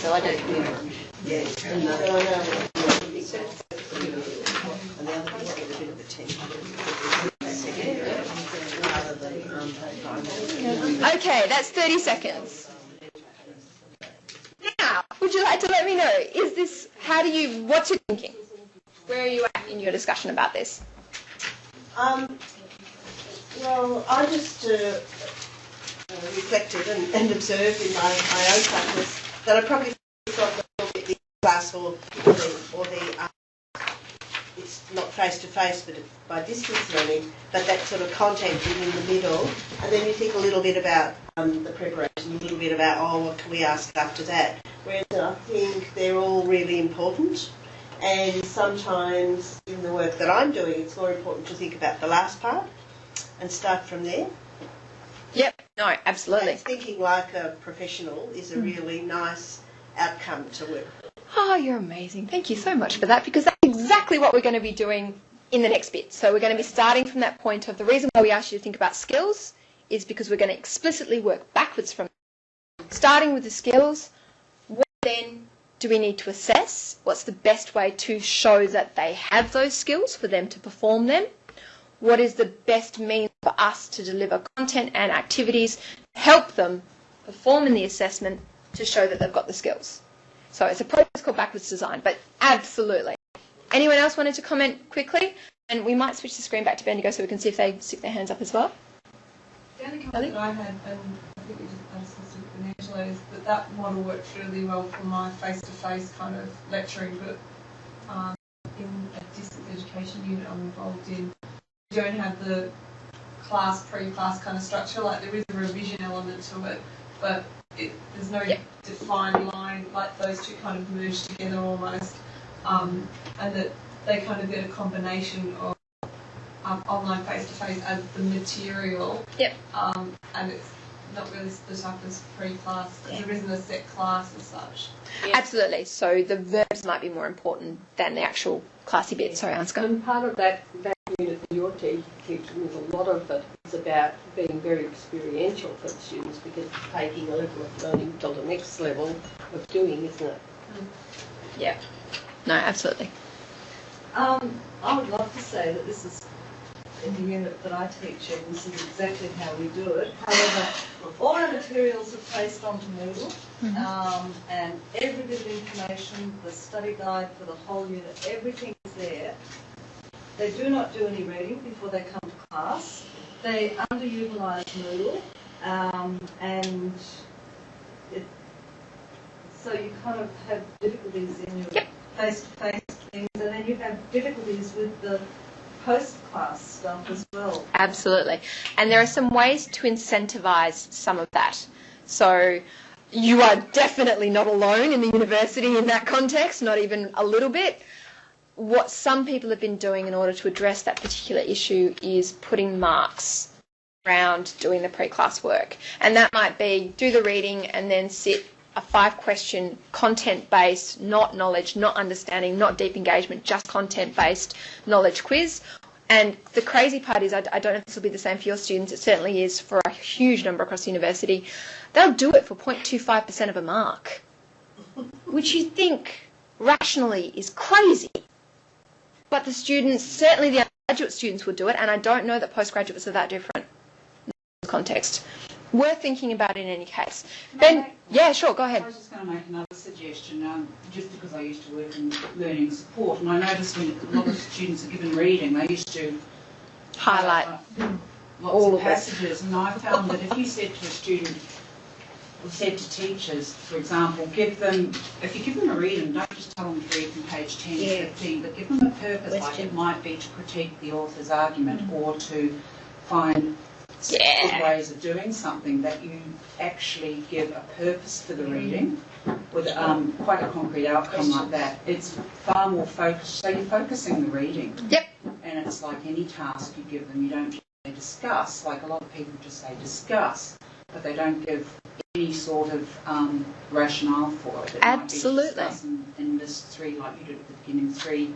So I don't hear. Yes. And the other thing is get a bit of attention. Okay, that's 30 seconds. Now, would you like to let me know, what's your thinking? Where are you at in your discussion about this? Well, I just reflected and observed in my own practice that I probably got a little bit the class or the it's not face-to-face but by distance learning, but that sort of content in the middle, and then you think a little bit about the preparation a little bit about, oh, what can we ask after that? Whereas I think they're all really important. And sometimes in the work that I'm doing, it's more important to think about the last part and start from there. Yep, no, absolutely. And thinking like a professional is a really nice outcome to work. Oh, you're amazing. Thank you so much for that, because that's exactly what we're going to be doing in the next bit. So we're going to be starting from that point of the reason why we asked you to think about skills is because we're going to explicitly work backwards from starting with the skills. What then do we need to assess? What's the best way to show that they have those skills for them to perform them? What is the best means for us to deliver content and activities to help them perform in the assessment to show that they've got the skills? So it's a process called backwards design, but absolutely. Anyone else wanted to comment quickly? And we might switch the screen back to Bendigo so we can see if they stick their hands up as well. The only comment that I had, and I think we just discussed it with Angela, is that model works really well for my face-to-face kind of lecturing, but in a distance education unit I'm involved in, we don't have the pre-class kind of structure. Like, there is a revision element to it, but there's no defined line, like those two kind of merge together almost, and that they kind of get a combination of online face-to-face as the material, and it's not really split up as pre-class, because there isn't a set class as such. Absolutely. So the verbs might be more important than the actual classy bit. Sorry, Ansgar. And part of that unit that you're teaching, is a lot of it is about being very experiential for the students, because it's taking a level of learning to the next level of doing, isn't it? Yeah. No, absolutely. I would love to say that this is in the unit that I teach in, this is exactly how we do it. However, all our materials are placed onto Moodle, and every bit of information, the study guide for the whole unit, everything is there. They do not do any reading before they come to class. They underutilise Moodle, and so you kind of have difficulties in your face-to-face things, and then you have difficulties with the post-class stuff as well. Absolutely. And there are some ways to incentivise some of that. So you are definitely not alone in the university in that context, not even a little bit. What some people have been doing in order to address that particular issue is putting marks around doing the pre-class work. And that might be do the reading and then sit a 5-question content-based, not knowledge, not understanding, not deep engagement, just content-based knowledge quiz. And the crazy part is, I don't know if this will be the same for your students, it certainly is for a huge number across the university, they'll do it for 0.25% of a mark, which you think rationally is crazy. But the students, certainly the undergraduate students will do it, and I don't know that postgraduates are that different in this context. Worth thinking about in any case. Ben, yeah, sure, go ahead. I was just going to make another suggestion, just because I used to work in learning support, and I noticed when a lot of students are given reading, they used to highlight lots of passages, and I found that if you said to a student, or said to teachers, for example, if you give them a reading, don't just tell them to read from page 10 to 15, but give them a purpose, like it might be to critique the author's argument or to find good ways of doing something, that you actually give a purpose for the reading with quite a concrete outcome like that. It's far more focused, so you're focusing the reading. Yep. And it's like any task you give them, you don't just say discuss, like a lot of people just say discuss, but they don't give any sort of rationale for it. It absolutely. Might be discuss and list 3, like you did at the beginning, 3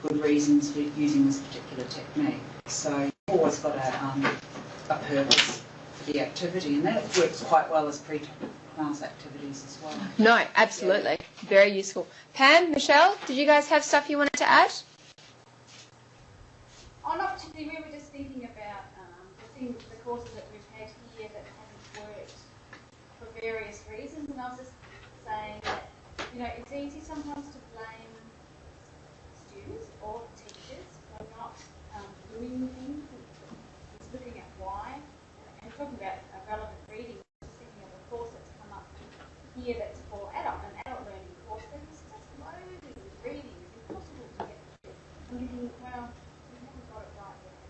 good reasons for using this particular technique. So you've always got a purpose for the activity, and that works quite well as pre-class activities as well. No, absolutely. Very useful. Pam, Michelle, did you guys have stuff you wanted to add? Oh, not particularly. We were just thinking about the courses that we've had here that haven't worked for various reasons, and I was just saying that, it's easy sometimes to blame students or teachers for not doing things. It's looking at why, and talking about a relevant reading, just thinking of a course that's come up here that's for an adult learning course, and it's just loaded with reading. It's impossible to get through. And you think, well, we haven't got it right yet.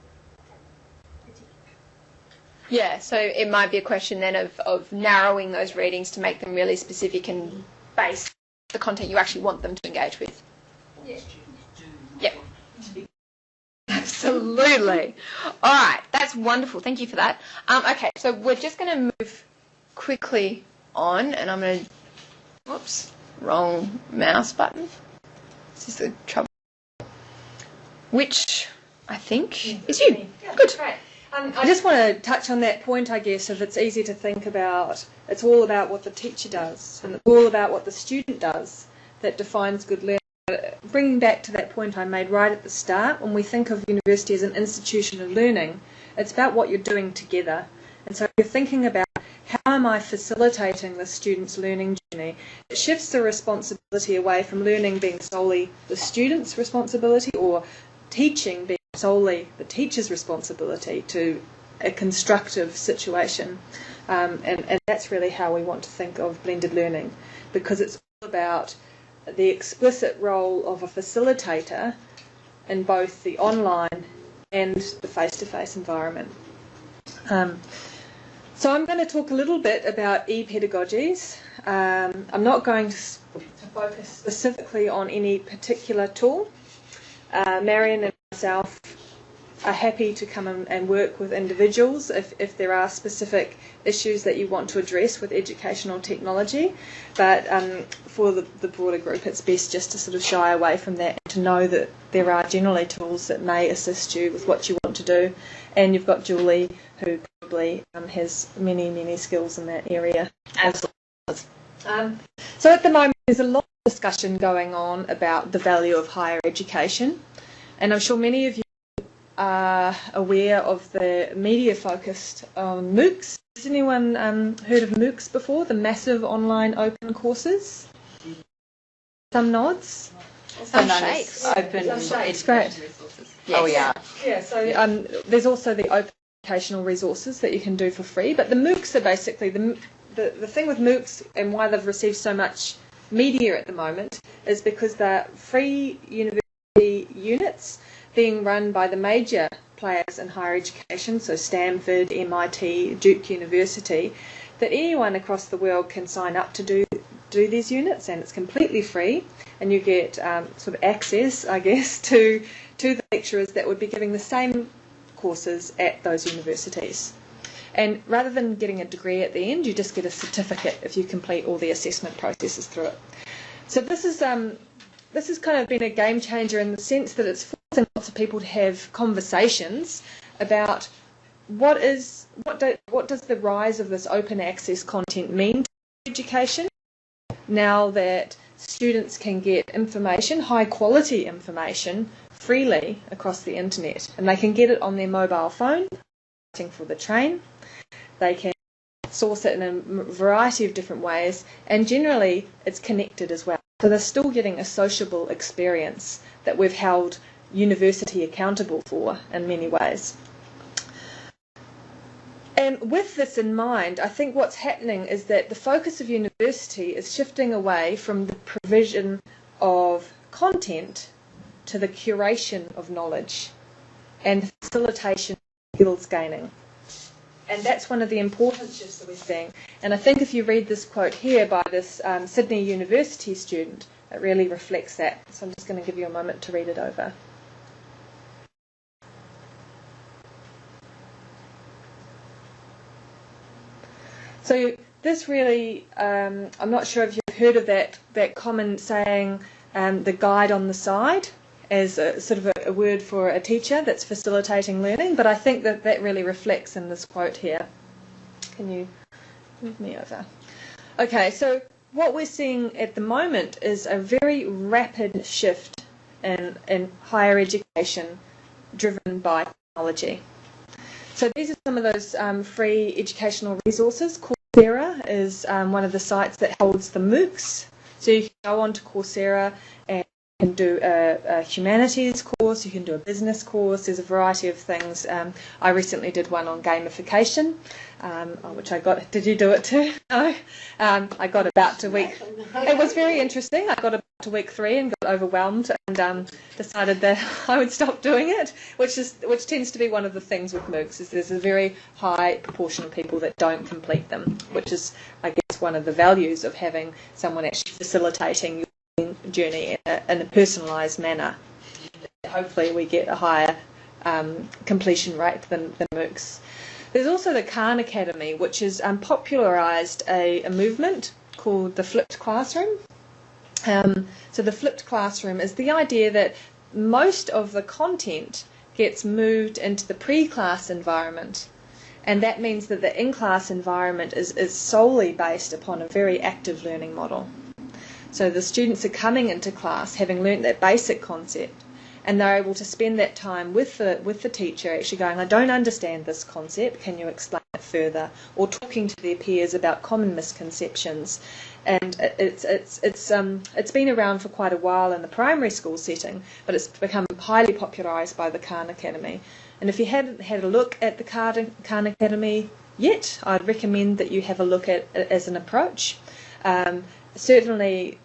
Yeah, so it might be a question then of narrowing those readings to make them really specific and based the content you actually want them to engage with. Yep. Absolutely. All right, that's wonderful. Thank you for that. Okay, so we're just going to move quickly on, and I'm going to, whoops, wrong mouse button. This is the trouble. Which I think is you. Yeah, good. Great. I just want to touch on that point, I guess, of it's easy to think about, it's all about what the teacher does, and it's all about what the student does that defines good learning. Bringing back to that point I made right at the start, when we think of university as an institution of learning, it's about what you're doing together. And so if you're thinking about how am I facilitating the student's learning journey, it shifts the responsibility away from learning being solely the student's responsibility or teaching being solely the teacher's responsibility to a constructive situation. And that's really how we want to think of blended learning, because it's all about the explicit role of a facilitator in both the online and the face-to-face environment. So I'm going to talk a little bit about e-pedagogies. I'm not going to focus specifically on any particular tool. Marion and myself are happy to come and work with individuals if there are specific issues that you want to address with educational technology, but for the broader group it's best just to sort of shy away from that and to know that there are generally tools that may assist you with what you want to do, and you've got Julie who probably has many skills in that area. Absolutely. So at the moment there's a lot of discussion going on about the value of higher education, and I'm sure many of you are aware of the media focused on MOOCs. Has anyone heard of MOOCs before? The massive online open courses? Some nods? Some shakes. Open educational resources. Yes. Oh, yeah. Yeah, so there's also the open educational resources that you can do for free, but the MOOCs are basically, the thing with MOOCs and why they've received so much media at the moment is because they're free university units being run by the major players in higher education, so Stanford, MIT, Duke University, that anyone across the world can sign up to do these units, and it's completely free, and you get sort of access, I guess, to the lecturers that would be giving the same courses at those universities. And rather than getting a degree at the end, you just get a certificate if you complete all the assessment processes through it. So this has kind of been a game changer in the sense that it's forcing lots of people to have conversations about what does the rise of this open access content mean to education now that students can get information, high quality information, freely across the internet, and they can get it on their mobile phone, waiting for the train. They can source it in a variety of different ways, and generally it's connected as well. So they're still getting a sociable experience that we've held university accountable for in many ways. And with this in mind, I think what's happening is that the focus of university is shifting away from the provision of content to the curation of knowledge and facilitation of skills gaining. And that's one of the important shifts that we're seeing. And I think if you read this quote here by this Sydney University student, it really reflects that. So I'm just going to give you a moment to read it over. So this really, I'm not sure if you've heard of that common saying, the guide on the side, as a sort of a word for a teacher that's facilitating learning, but I think that really reflects in this quote here. Can you move me over? Okay, so what we're seeing at the moment is a very rapid shift in higher education driven by technology. So these are some of those free educational resources. Coursera is one of the sites that holds the MOOCs. So you can go on to Coursera and can do a humanities course, you can do a business course, there's a variety of things. I recently did one on gamification, which I got. Did you do it too? No? I got about to week. It was very interesting. I got about to week 3 and got overwhelmed and decided that I would stop doing it, which tends to be one of the things with MOOCs, is there's a very high proportion of people that don't complete them, which is, I guess, one of the values of having someone actually facilitating your journey in a personalised manner. Hopefully we get a higher completion rate than MOOCs. There's also the Khan Academy, which has popularised a movement called the flipped classroom. So the flipped classroom is the idea that most of the content gets moved into the pre-class environment, and that means that the in-class environment is solely based upon a very active learning model. So the students are coming into class having learnt that basic concept, and they're able to spend that time with the teacher actually going, I don't understand this concept, can you explain it further? Or talking to their peers about common misconceptions. And it's been around for quite a while in the primary school setting, but it's become highly popularised by the Khan Academy. And if you haven't had a look at the Khan Academy yet, I'd recommend that you have a look at it as an approach. Certainly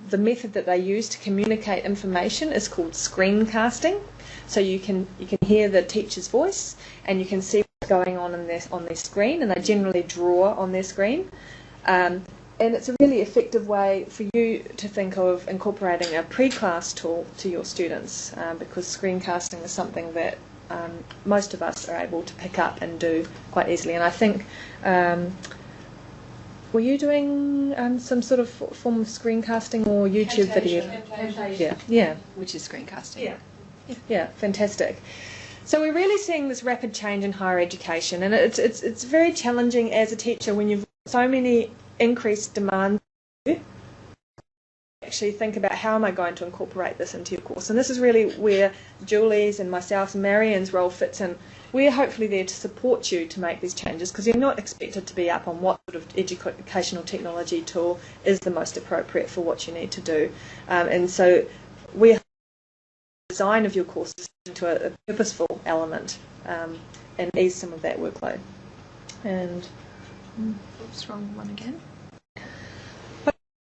the method that they use to communicate information is called screencasting. So you can hear the teacher's voice and you can see what's going on their screen, and they generally draw on their screen. And it's a really effective way for you to think of incorporating a pre-class tool to your students, because screencasting is something that most of us are able to pick up and do quite easily. And I think were you doing some sort of form of screencasting or YouTube video? Yeah. Which is screencasting. Yeah, fantastic. So we're really seeing this rapid change in higher education, and it's very challenging as a teacher when you've got so many increased demands. Actually think about, how am I going to incorporate this into your course? And this is really where Julie's and myself and Marion's role fits in. We're hopefully there to support you to make these changes, because you're not expected to be up on what sort of educational technology tool is the most appropriate for what you need to do. And so we're the design of your courses into a purposeful element and ease some of that workload. And oops, wrong one again.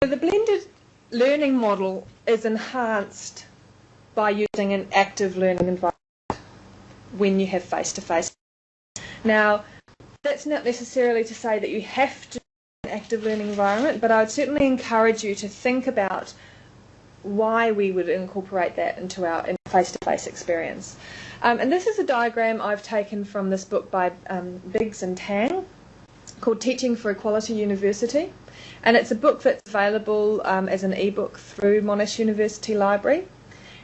The blended learning model is enhanced by using an active learning environment when you have face-to-face. Now, that's not necessarily to say that you have to have an active learning environment, but I would certainly encourage you to think about why we would incorporate that into our face-to-face experience. And this is a diagram I've taken from this book by Biggs and Tang called Teaching for Equality University. And it's a book that's available as an e-book through Monash University Library.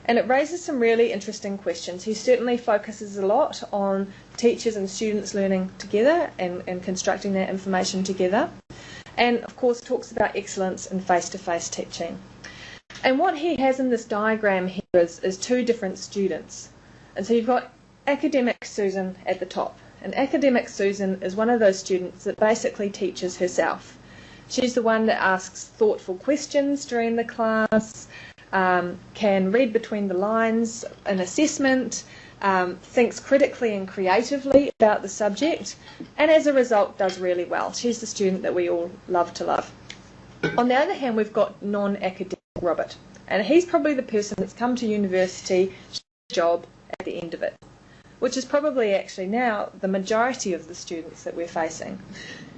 And it raises some really interesting questions. He certainly focuses a lot on teachers and students learning together and constructing that information together. And, of course, talks about excellence in face-to-face teaching. And what he has in this diagram here is two different students. And so you've got academic Susan at the top. And academic Susan is one of those students that basically teaches herself. She's the one that asks thoughtful questions during the class, can read between the lines in assessment, thinks critically and creatively about the subject, and as a result does really well. She's the student that we all love to love. On the other hand, we've got non-academic Robert, and he's probably the person that's come to university, job at the end of it, which is probably actually now the majority of the students that we're facing.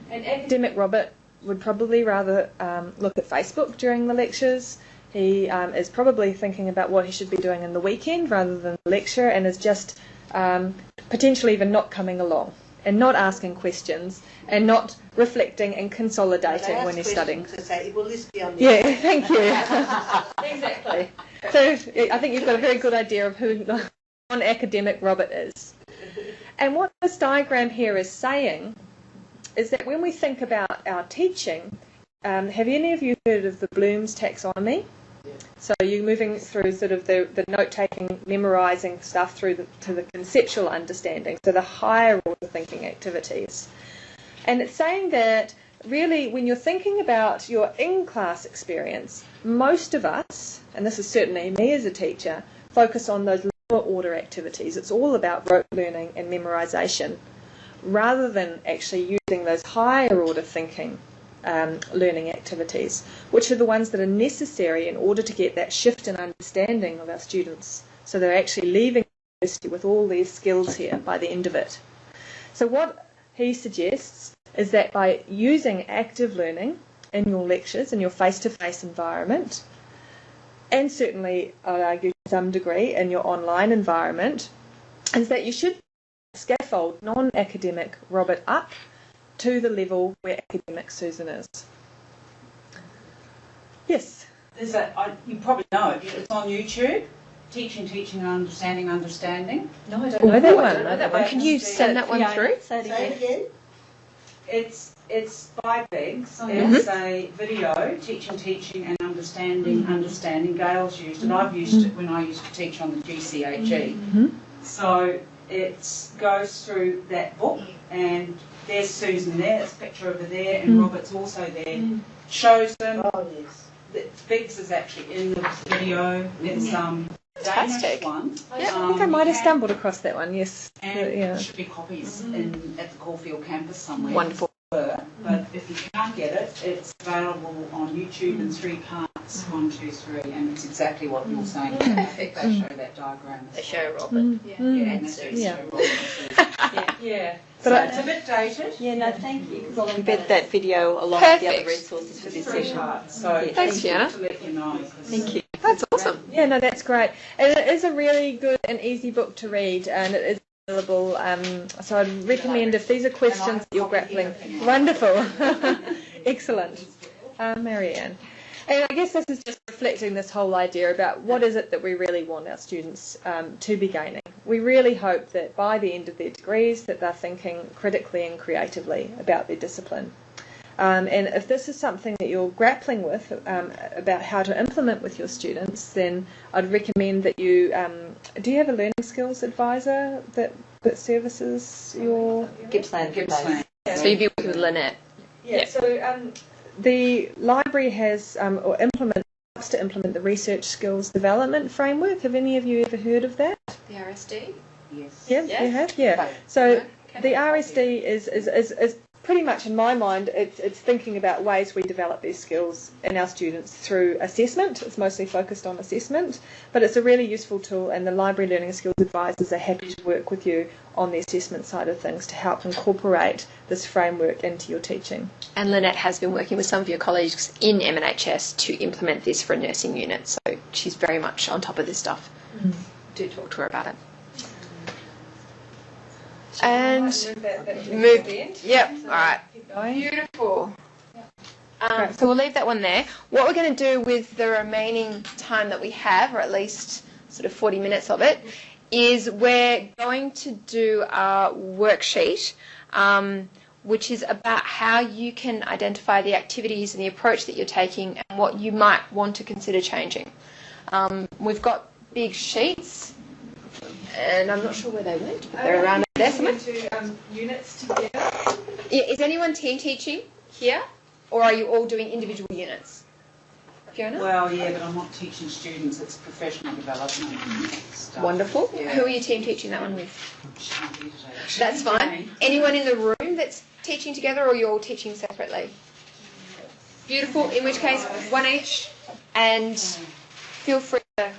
And academic Robert would probably rather look at Facebook during the lectures. He is probably thinking about what he should be doing in the weekend rather than the lecture, and is just potentially even not coming along and not asking questions and not reflecting and consolidating when he's studying. To say, will this be on the Yeah, thank you. Exactly. So I think you've got a very good idea of who non-academic Robert is. And what this diagram here is saying is that when we think about our teaching, have any of you heard of the Bloom's taxonomy? Yeah. So you're moving through sort of the note-taking, memorising stuff through to the conceptual understanding, so the higher order thinking activities. And it's saying that really, when you're thinking about your in-class experience, most of us, and this is certainly me as a teacher, focus on those lower order activities. It's all about rote learning and memorisation, rather than actually using those higher order thinking learning activities, which are the ones that are necessary in order to get that shift in understanding of our students, so they're actually leaving university with all these skills here by the end of it. So what he suggests is that by using active learning in your lectures, in your face-to-face environment, and certainly, I'd argue, to some degree, in your online environment, is that you should scaffold non-academic Robert up to the level where academic Susan is. Yes? There's you probably know it. It's on YouTube. Teaching, and understanding. No, I don't know that one. Can you send that one through? Say it again. It's by Biggs. It's a video, teaching and understanding. Gail's used it. I've used it when I used to teach on the GCHE. So it goes through that book, and there's Susan there, there's a picture over there, and Robert's also there. Shows them. Oh, yes. That Biggs is actually in the video. It's Fantastic. One. Yeah, I think I might have stumbled across that one, yes. And there should be copies at the Caulfield campus somewhere. Wonderful. But if you can't get it, it's available on YouTube in 3 parts, 1, 2, 3, and it's exactly what you're saying. Perfect. They show that diagram. They show Robert. And Susan. Yeah. But So it's a bit dated. Yeah, no, thank you, because I'll embed that video along with the other resources for this session. So thanks, Fiona. To let you know. Thank you. That's awesome. Yeah, no, that's great. And it is a really good and easy book to read, and it is available. So I'd recommend, if these are questions that you're grappling. Wonderful. Excellent. Marianne. And I guess this is just reflecting this whole idea about what is it that we really want our students to be gaining. We really hope that by the end of their degrees that they're thinking critically and creatively about their discipline. And if this is something that you're grappling with about how to implement with your students, then I'd recommend that you, do you have a learning skills advisor that services your... Gippsland. So you'd be working with Lynette. Yeah. So the library has, helps to implement the Research Skills Development Framework. Have any of you ever heard of that? The RSD? Yes. Yeah, you have? Yeah. So the RSD is pretty much, in my mind, it's thinking about ways we develop these skills in our students through assessment. It's mostly focused on assessment, but it's a really useful tool, and the library learning skills advisors are happy to work with you on the assessment side of things to help incorporate this framework into your teaching. And Lynette has been working with some of your colleagues in MNHS to implement this for a nursing unit, so she's very much on top of this stuff. Do talk to her about it. And move. Yep. All right. Beautiful. So we'll leave that one there. What we're going to do with the remaining time that we have, or at least sort of 40 minutes of it, is we're going to do a worksheet, which is about how you can identify the activities and the approach that you're taking and what you might want to consider changing. We've got big sheets, and I'm not sure where they went, but they're around there somewhere. Units together. Is anyone team teaching here, or are you all doing individual units? Fiona? Well, yeah, but I'm not teaching students. It's professional development stuff. Wonderful. Yeah. Who are you team teaching that one with? That's fine. Anyone in the room that's teaching together, or you're all teaching separately? Beautiful. In which case, one each, and feel free to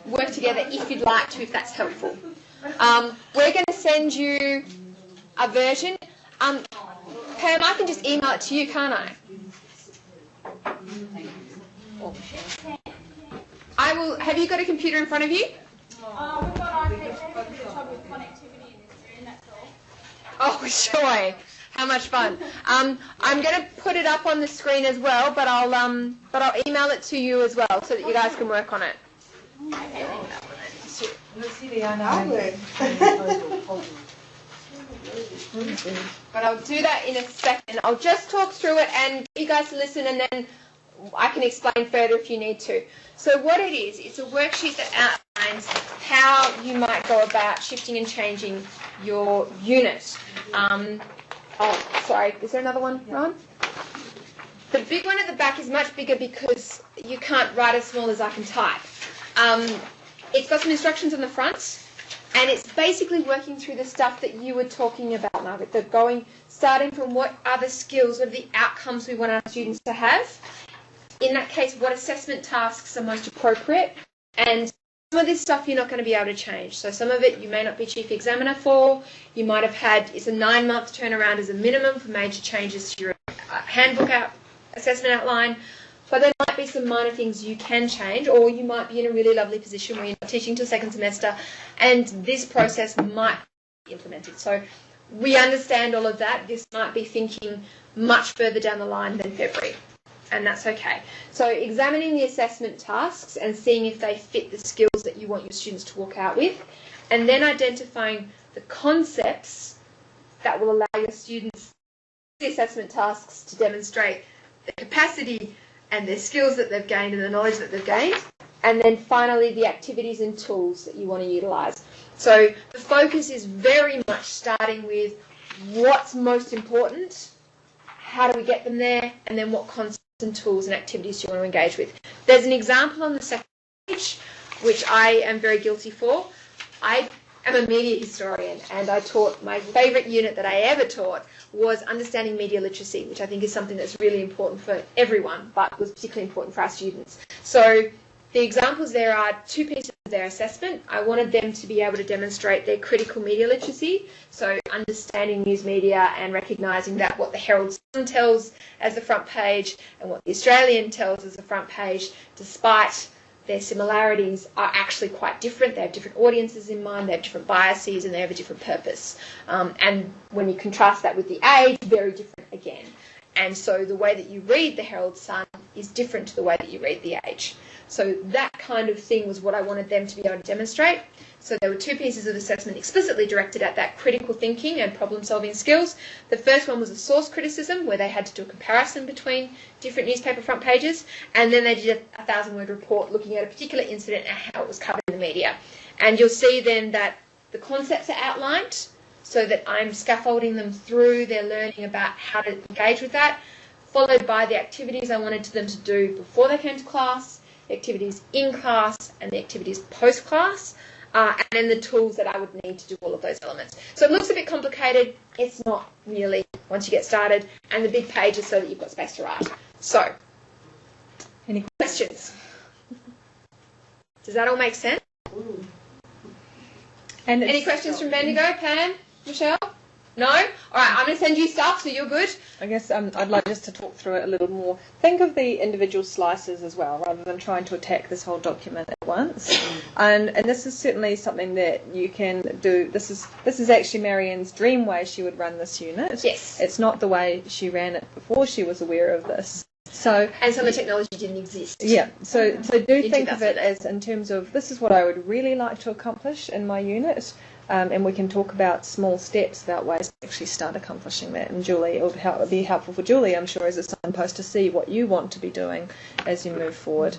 work together if you'd like to, if that's helpful. We're going to send you a version. Pam, I can just email it to you, can't I? I will. Have you got a computer in front of you? We've got iPads with connectivity in this room, that's all. Oh, joy. How much fun. I'm going to put it up on the screen as well, but I'll email it to you as well so that you guys can work on it. But I'll do that in a second. I'll just talk through it and get you guys to listen, and then I can explain further if you need to. So what it is, it's a worksheet that outlines how you might go about shifting and changing your unit. Oh, sorry. Is there another one, Rowan? The big one at the back is much bigger because you can't write as small as I can type. It's got some instructions on the front, and it's basically working through the stuff that you were talking about, Margaret. They're starting from what are the skills, what are the outcomes we want our students to have. In that case, what assessment tasks are most appropriate, and some of this stuff you're not going to be able to change. So some of it you may not be chief examiner for. You might have had, it's a 9-month turnaround as a minimum for major changes to your handbook assessment outline. But there might be some minor things you can change, or you might be in a really lovely position where you're not teaching till second semester, and this process might be implemented. So we understand all of that. This might be thinking much further down the line than February, and that's okay. So examining the assessment tasks and seeing if they fit the skills that you want your students to walk out with, and then identifying the concepts that will allow your students the assessment tasks to demonstrate the capacity and their skills that they've gained and the knowledge that they've gained, and then finally the activities and tools that you want to utilise. So the focus is very much starting with what's most important, how do we get them there, and then what concepts and tools and activities do you want to engage with. There's an example on the second page, which I am very guilty for. I am a media historian, and I taught, my favourite unit that I ever taught was understanding media literacy, which I think is something that's really important for everyone, but was particularly important for our students. So the examples there are 2 pieces of their assessment. I wanted them to be able to demonstrate their critical media literacy, so understanding news media and recognising that what the Herald Sun tells as the front page and what the Australian tells as the front page, despite their similarities, are actually quite different. They have different audiences in mind, they have different biases, and they have a different purpose. And when you contrast that with the Age, very different again. And so the way that you read the Herald Sun is different to the way that you read the Age. So that kind of thing was what I wanted them to be able to demonstrate. So there were 2 pieces of assessment explicitly directed at that critical thinking and problem-solving skills. The first one was a source criticism, where they had to do a comparison between different newspaper front pages, and then they did a 1,000-word report looking at a particular incident and how it was covered in the media. And you'll see then that the concepts are outlined, so that I'm scaffolding them through their learning about how to engage with that, followed by the activities I wanted them to do before they came to class, the activities in class, and the activities post-class. And then the tools that I would need to do all of those elements. So it looks a bit complicated. It's not really once you get started. And the big page is so that you've got space to write. So, any questions? Does that all make sense? And any questions from Bendigo, Pam, Michelle? No? All right, I'm going to send you stuff, so you're good. I guess I'd like just to talk through it a little more. Think of the individual slices as well, rather than trying to attack this whole document at once. And this is certainly something that you can do. This is actually Marion's dream way she would run this unit. Yes. It's not the way she ran it before she was aware of this. So, and some of the technology didn't exist. Yeah, so do think of it as in terms of this is what I would really like to accomplish in my unit. And we can talk about small steps about ways to actually start accomplishing that. And Julie, it would be helpful for Julie, I'm sure, as a signpost to see what you want to be doing as you move forward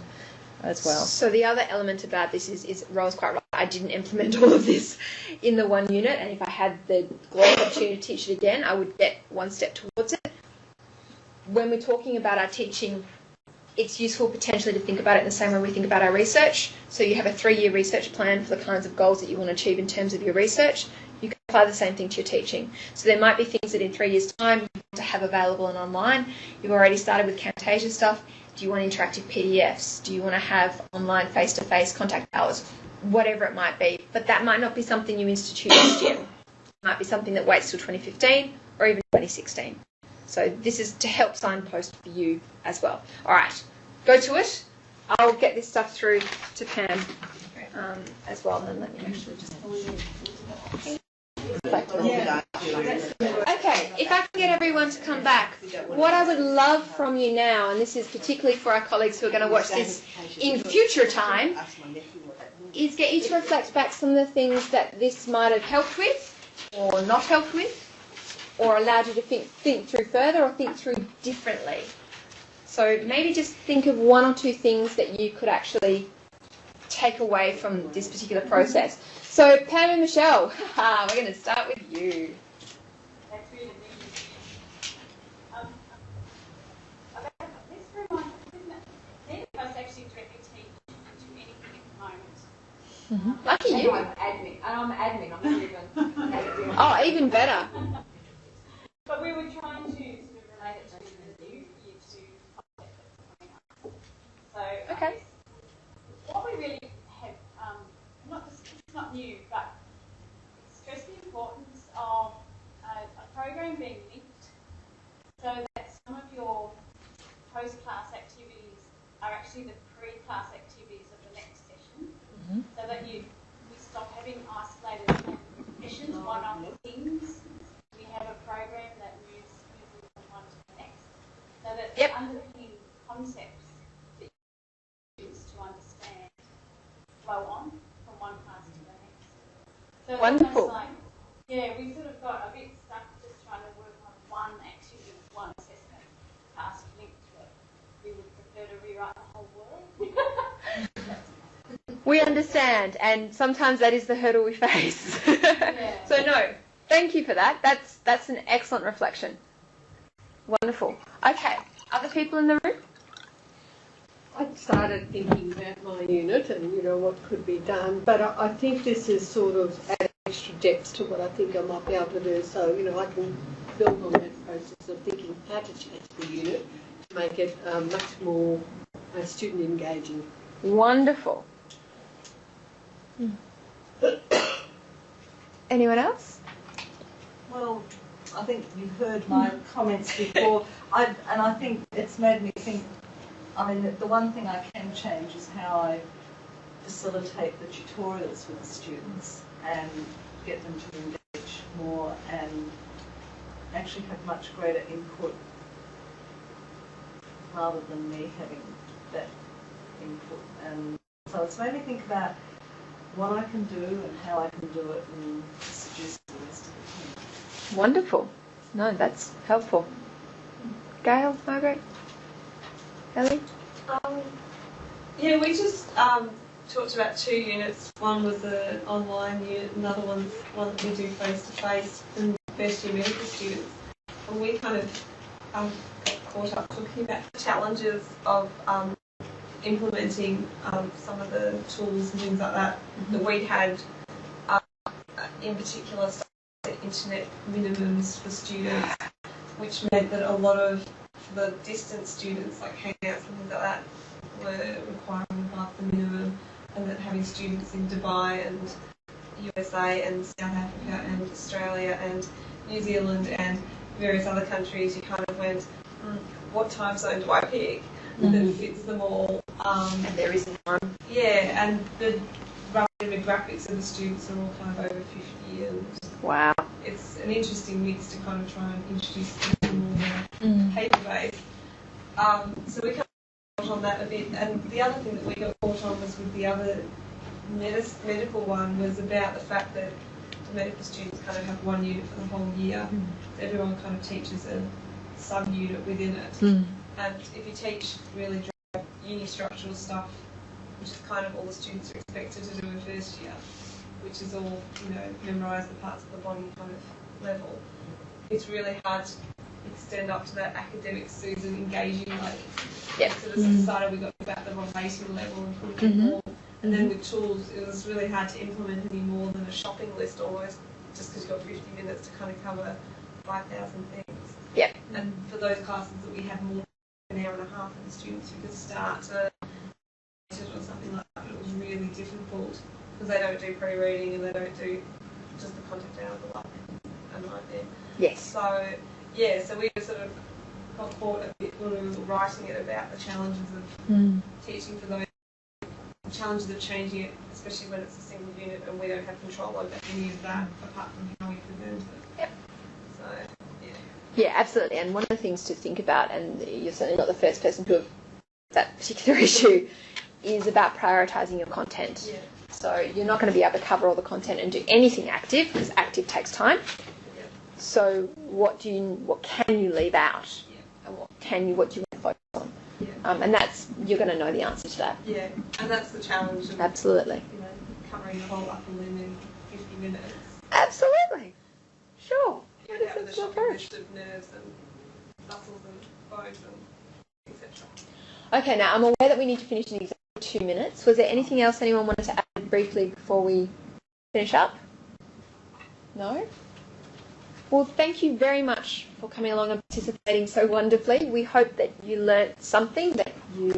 as well. So the other element about this is Rowan's quite right. I didn't implement all of this in the one unit, and if I had the glorious opportunity to teach it again, I would get one step towards it. When we're talking about our teaching, it's useful potentially to think about it in the same way we think about our research. So you have a 3-year research plan for the kinds of goals that you want to achieve in terms of your research. You can apply the same thing to your teaching. So there might be things that in 3 years' time you want to have available and online. You've already started with Camtasia stuff. Do you want interactive PDFs? Do you want to have online face-to-face contact hours? Whatever it might be. But that might not be something you institute next year. It might be something that waits till 2015 or even 2016. So this is to help signpost for you as well. All right, go to it. I'll get this stuff through to Pam as well. And let me actually just... Okay, if I can get everyone to come back, what I would love from you now, and this is particularly for our colleagues who are going to watch this in future time, is get you to reflect back some of the things that this might have helped with or not helped with, or allowed you to think through further or think through differently. So maybe just think of 1 or 2 things that you could actually take away from this particular process. So Pam and Michelle, we're going to start with you. Lucky And you. I'm admin. And I'm admin. I'm not even admin. Oh, even better. But we were trying to sort of relate it to the new year 2 concept that's coming up. So Okay. what we really have, it's not new, but stress the importance of a program being linked so that some of your post-class activities are actually the pre-class activities of the next session, so that we stop having isolated sessions, one-off things. We have a program that moves smoothly from one to the next, so that the underpinning concepts that you use to understand flow on from one class to the next. So it's Wonderful. almost like, we sort of got a bit stuck just trying to work on one activity, one assessment task linked to it. We would prefer to rewrite the whole world. We understand, and sometimes that is the hurdle we face. So no, thank you for that. That's an excellent reflection. Wonderful. Okay, other people in the room? I started thinking about my unit and, what could be done, but I think this is sort of adding extra depth to what I think I might be able to do. So, I can build on that process of thinking how to change the unit to make it much more student engaging. Wonderful. Anyone else? Well, I think you've heard my comments before, and I think it's made me think. I mean, the one thing I can change is how I facilitate the tutorials with the students and get them to engage more and actually have much greater input rather than me having that input. And so it's made me think about what I can do and how I can do it and suggest the rest of the team. Wonderful. No, that's helpful. Gail, Margaret, Ellie? We just talked about 2 units. One was an online unit, another one's one that we do face-to-face and first-year medical students. And we kind of got caught up talking about the challenges of implementing some of the tools and things like that that we had, in particular internet minimums for students, which meant that a lot of the distance students, like hangouts and things like that, were requiring above the minimum, and that having students in Dubai and USA and South Africa and Australia and New Zealand and various other countries, you kind of went, what time zone do I pick that fits them all? And there isn't one. Yeah, and the rough demographics of the students are all kind of over 50 and wow. It's an interesting mix to kind of try and introduce something more paper-based. So we kind of got on that a bit, and the other thing that we got caught on was with the other medical one was about the fact that the medical students kind of have one unit for the whole year. Everyone kind of teaches a sub-unit within it. And if you teach really dry uni-structural stuff, which is kind of all the students are expected to do in first year, which is all, memorise the parts of the body kind of level, it's really hard to extend up to that academic Susan engaging, sort of decided we got about the relating level and putting it more. And then with tools, it was really hard to implement any more than a shopping list almost, just because you've got 50 minutes to kind of cover 5,000 things. Yep. And for those classes that we had more than an hour and a half of the students who could start to or something like that, but it was really difficult because they don't do pre-reading and they don't do just the content hours are like a nightmare. Yes. So we sort of got caught a bit when we were writing it about the challenges of teaching for those, the challenges of changing it, especially when it's a single unit and we don't have control over any of that apart from how we present it. Yep. So, yeah, absolutely. And one of the things to think about, and you're certainly not the first person to have that particular issue, is about prioritising your content. Yeah. So you're not going to be able to cover all the content and do anything active because active takes time. Yeah. So what can you leave out, and what do you want to focus on? Yeah. And that's, you're going to know the answer to that. Yeah, and that's the challenge of Absolutely. Covering the whole upper limb in 50 minutes. Absolutely. Sure. You end up with a shopping list of nerves and muscles and bones and etc. Okay, now I'm aware that we need to finish in exactly 2 minutes. Was there anything else anyone wanted to add briefly before we finish up? No? Well, thank you very much for coming along and participating so wonderfully. We hope that you learnt something, that you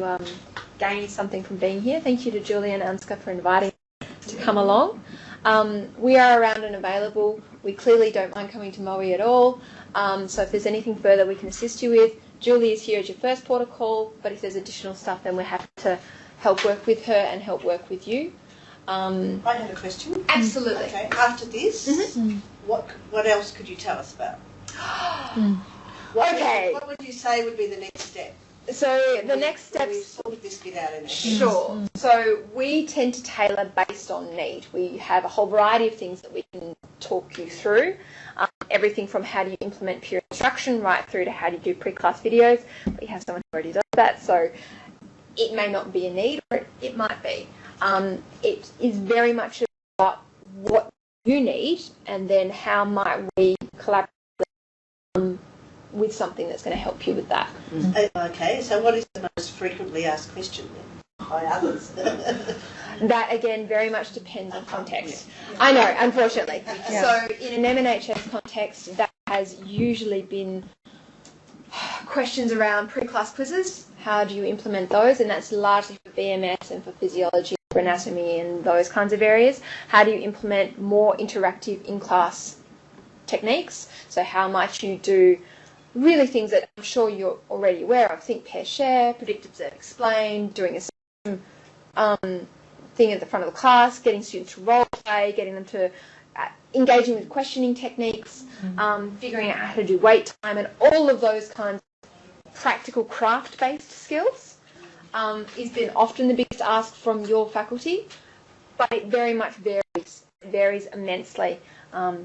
gained something from being here. Thank you to Julie and Ansgar for inviting us to come along. We are around and available. We clearly don't mind coming to Moe at all. So if there's anything further we can assist you with, Julie is here as your first port of call, but if there's additional stuff, then we're happy to help work with her and help work with you. I have a question. Absolutely. Okay. After this, what else could you tell us about? What would you say would be the next step? So the next step. We sort this bit out in there. Sure. So we tend to tailor based on need. We have a whole variety of things that we can talk you through. Everything from how do you implement peer instruction right through to how do you do pre-class videos. We have someone who already does that, so it may not be a need or it might be. It is very much about what you need and then how might we collaborate with something that's going to help you with that. Okay, so what is the most frequently asked question then by others? That, again, very much depends on context. I know, unfortunately. Yeah. So in an MNHS context, that has usually been questions around pre-class quizzes. How do you implement those? And that's largely for BMS and for physiology, for anatomy and those kinds of areas. How do you implement more interactive in-class techniques? So how might you do really things that I'm sure you're already aware of? Think, pair, share, predict, observe, explain, doing a thing at the front of the class, getting students to role play, getting them to engaging with questioning techniques, figuring out how to do wait time, and all of those kinds of practical craft-based skills has been often the biggest ask from your faculty, but it very much varies immensely.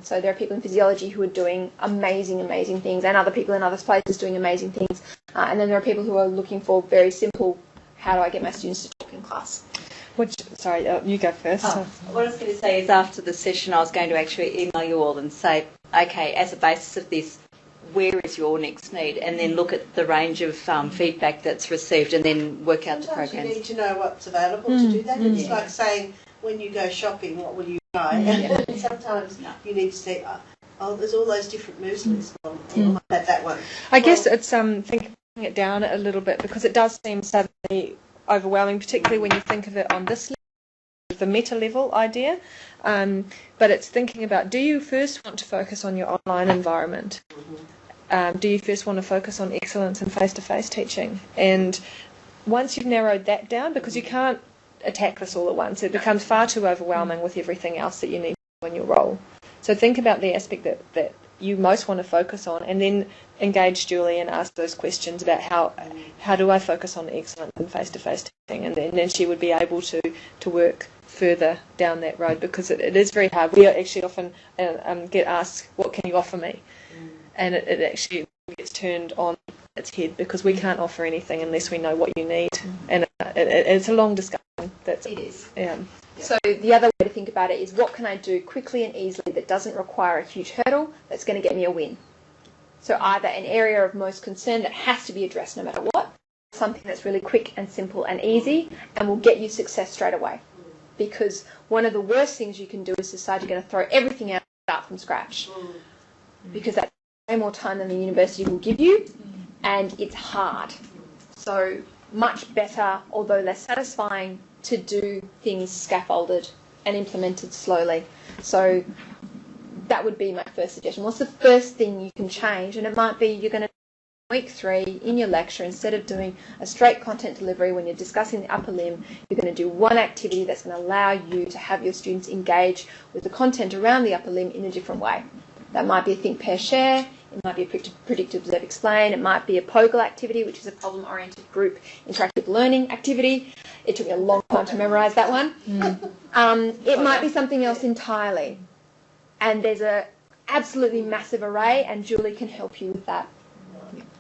So there are people in physiology who are doing amazing things, and other people in other places doing amazing things, and then there are people who are looking for very simple, how do I get my students to talk in class? Sorry, you go first. What I was going to say is after the session I was going to actually email you all and say, okay, as a basis of this, where is your next need? And then look at the range of feedback that's received and then work out the programs. You need to know what's available to do that. It's like saying, when you go shopping, what will you buy? And sometimes you need to say, there's all those different moves lists. I'll have that one. I guess it's thinking it down a little bit because it does seem suddenly overwhelming, particularly when you think of it on this level, the meta level idea. But it's thinking about, do you first want to focus on your online environment? Do you first want to focus on excellence in face-to-face teaching? And once you've narrowed that down, because you can't attack this all at once, it becomes far too overwhelming with everything else that you need to do in your role. So think about the aspect that you most want to focus on, and then engage Julie and ask those questions about how do I focus on excellence in face-to-face teaching, and then she would be able to work further down that road, because it is very hard. We actually often get asked, what can you offer me? And it actually gets turned on its head, because we can't offer anything unless we know what you need, and it's a long discussion. It is. Yeah. So the other way to think about it is, what can I do quickly and easily that doesn't require a huge hurdle that's going to get me a win? So either an area of most concern that has to be addressed no matter what, something that's really quick and simple and easy and will get you success straight away. Because one of the worst things you can do is decide you're going to throw everything out and start from scratch. Because that's way more time than the university will give you, and it's hard. So much better, although less satisfying, to do things scaffolded and implemented slowly. So that would be my first suggestion. What's the first thing you can change? And it might be you're going to do week 3 in your lecture, instead of doing a straight content delivery when you're discussing the upper limb, you're going to do one activity that's going to allow you to have your students engage with the content around the upper limb in a different way. That might be a think, pair, share. It might be a predict, observe, explain. It might be a POGLE activity, which is a problem-oriented group interactive learning activity. It took me a long time to memorise that one. It might be something else entirely. And there's a absolutely massive array, and Julie can help you with that.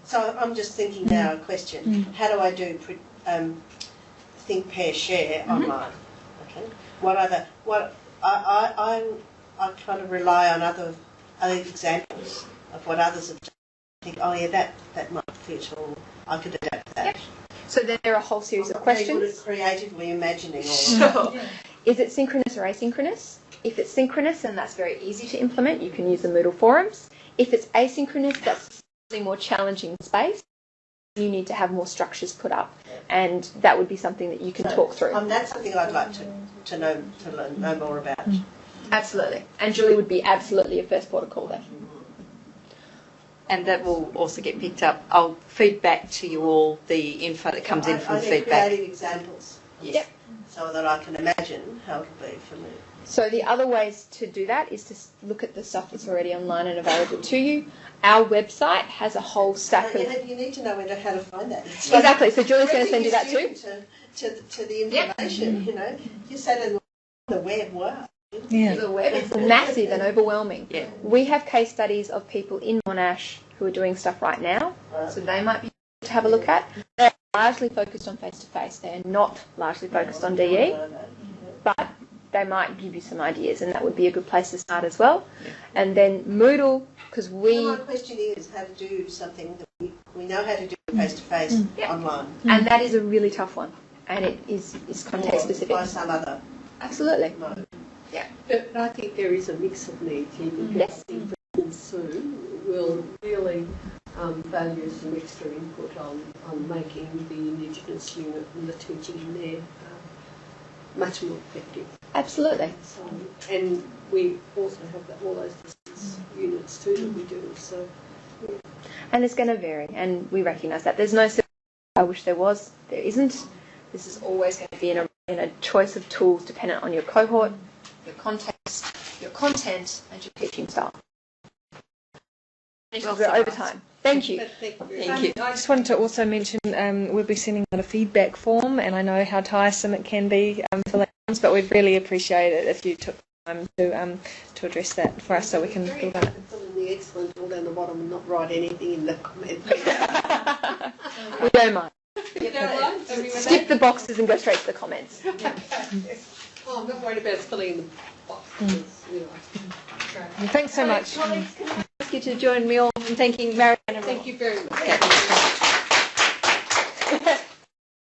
So I'm just thinking now a question. How do I do think, pair, share online? Okay. I kind of rely on other examples of what others have done. I think, oh yeah, that might fit, or I could adapt that. Yep. So then there are a whole series of questions. Creatively imagining all of that. Is it synchronous or asynchronous? If it's synchronous, then that's very easy to implement. You can use the Moodle forums. If it's asynchronous, that's a more challenging space. You need to have more structures put up, and that would be something that you can talk through. That's something I'd like to know more about. Absolutely. And Julie would be absolutely a first port of call there. And that will also get picked up. I'll feed back to you all the info that comes in from I need feedback. creative examples. Yep. So that I can imagine how it will be for me. So the other ways to do that is to look at the stuff that's already online and available to you. Our website has a whole stack of... You need to know how to find that. It's exactly. So Julie's going to send you that too. To the information, you know. You said on the web, wow. Yeah. The web is massive and overwhelming. Yeah. We have case studies of people in Monash who are doing stuff right now, so they might be to have a look at. They're largely focused on face-to-face. They're not largely focused on DE, but they might give you some ideas, and that would be a good place to start as well. And then Moodle, because my question is how to do something that we know how to do face-to-face online. And that is a really tough one, and it is context-specific. By some other Absolutely. mode. Yeah. But I think there is a mix of needs. Yes. Soon will really value some extra input on making the Indigenous unit and the teaching in there much more effective. Absolutely. So, and we also have all those distance units too that we do. So, yeah. And it's going to vary, and we recognise that. There's no silver bullet. I wish there was. There isn't. This is always going to be in a choice of tools dependent on your cohort, your context, your content, and your teaching style. Well, we're over time. Thank you. Thank you. I just wanted to also mention we'll be sending out a feedback form, and I know how tiresome it can be filling forms, but we'd really appreciate it if you took time to address that for us so we can build on it. Fill in the excellent all down the bottom and not write anything in the comments. We don't mind. Skip the boxes and go straight to the comments. I'm not worried about filling in the boxes. Thanks so much. Colleagues, can I ask you to join me all in thanking Marion and Thank you very much.